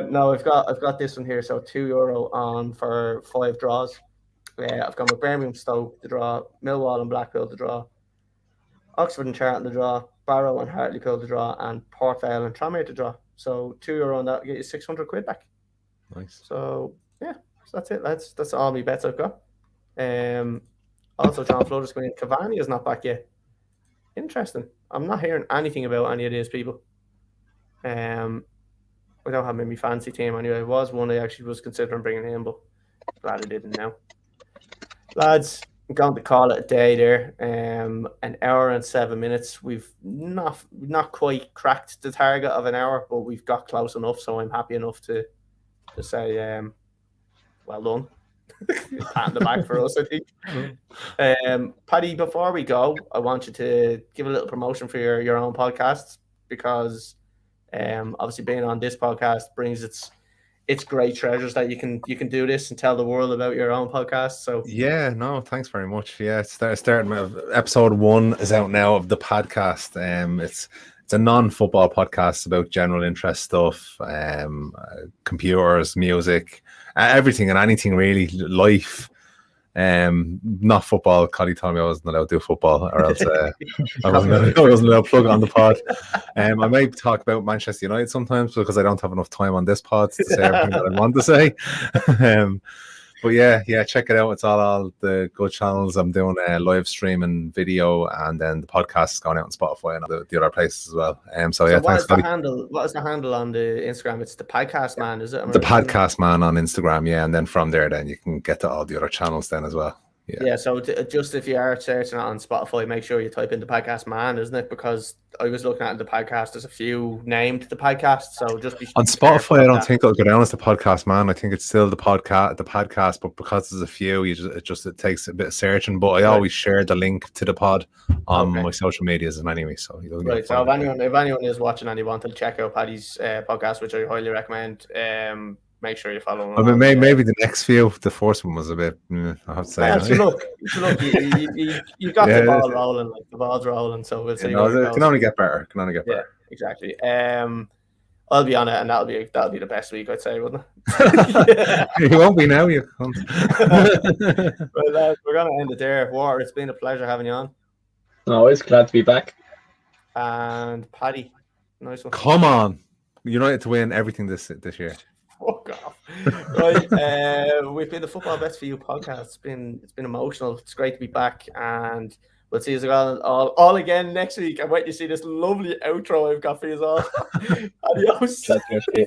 S1: No, I've got this one here. So €2 on for 5 draws. I've gone with Birmingham Stoke to draw, Millwall and Blackpool to draw, Oxford and Charlton to draw, Barrow and Hartlepool to draw, and Port Vale and Tranmere to draw. So €2 on that will get you £600 back.
S2: Nice.
S1: So yeah, so that's it, lads. That's all my bets I've got. Also, John Flood is going, Cavani is not back yet. Interesting. I'm not hearing anything about any of these people. I don't have him in my fancy team anyway. It was one I actually was considering bringing in, but glad I didn't now. Lads, I'm going to call it a day there. An hour and 7 minutes. We've not quite cracked the target of an hour, but we've got close enough, so I'm happy enough to say well done. Pat on the back for us, I think. Paddy, before we go, I want you to give a little promotion for your own podcast, because obviously being on this podcast brings its great treasures that you can do this and tell the world about your own podcast. So
S2: yeah, no, thanks very much. Yeah, starting episode 1 is out now of the podcast. It's a non-football podcast about general interest stuff, computers, music, everything and anything really, life. Not football. Coddy told me I wasn't allowed to do football, or else I wasn't allowed to plug it on the pod. I may talk about Manchester United sometimes because I don't have enough time on this pod to say everything that I want to say. But yeah, check it out. It's all the good channels. I'm doing a live stream and video, and then the podcast is going out on Spotify and the other places as well. So yeah,
S1: what
S2: thanks.
S1: What is the handle on the Instagram? It's the Podcast Man, is it?
S2: The Podcast Man on Instagram, yeah, and then from there, then you can get to all the other channels then as well. Yeah. So
S1: just if you are searching it on Spotify, make sure you type in the Podcast Man, isn't it? Because I was looking at the podcast. There's a few named the podcast, so just be
S2: on Spotify. I don't think it'll go down as the Podcast Man. I think it's still the podcast, but because there's a few, it takes a bit of searching. But I always share the link to the pod on my social medias and anyway. So
S1: right. So if anyone is watching and you want to check out Paddy's podcast, which I highly recommend, make sure you follow him.
S2: I mean, maybe the next few, the first one was a bit, I have to say.
S1: Yeah, so look, you got the ball rolling, like the ball's rolling, so we'll see.
S2: It can only get better.
S1: Yeah, exactly. I'll be on it, and that'll be the best week, I'd say, wouldn't it?
S2: You won't be now, you cunt.
S1: Well, we're gonna end it there. Water, it's been a pleasure having you on.
S3: Always glad to be back.
S1: And Paddy, nice one.
S2: Come on, United to win everything this year.
S1: Fuck off. Right, we've been the Football Bets for You podcast. It's been emotional. It's great to be back, and We'll see you all again next week. I'm waiting to see this lovely outro I've got for you all. Adios.
S3: Chat to you.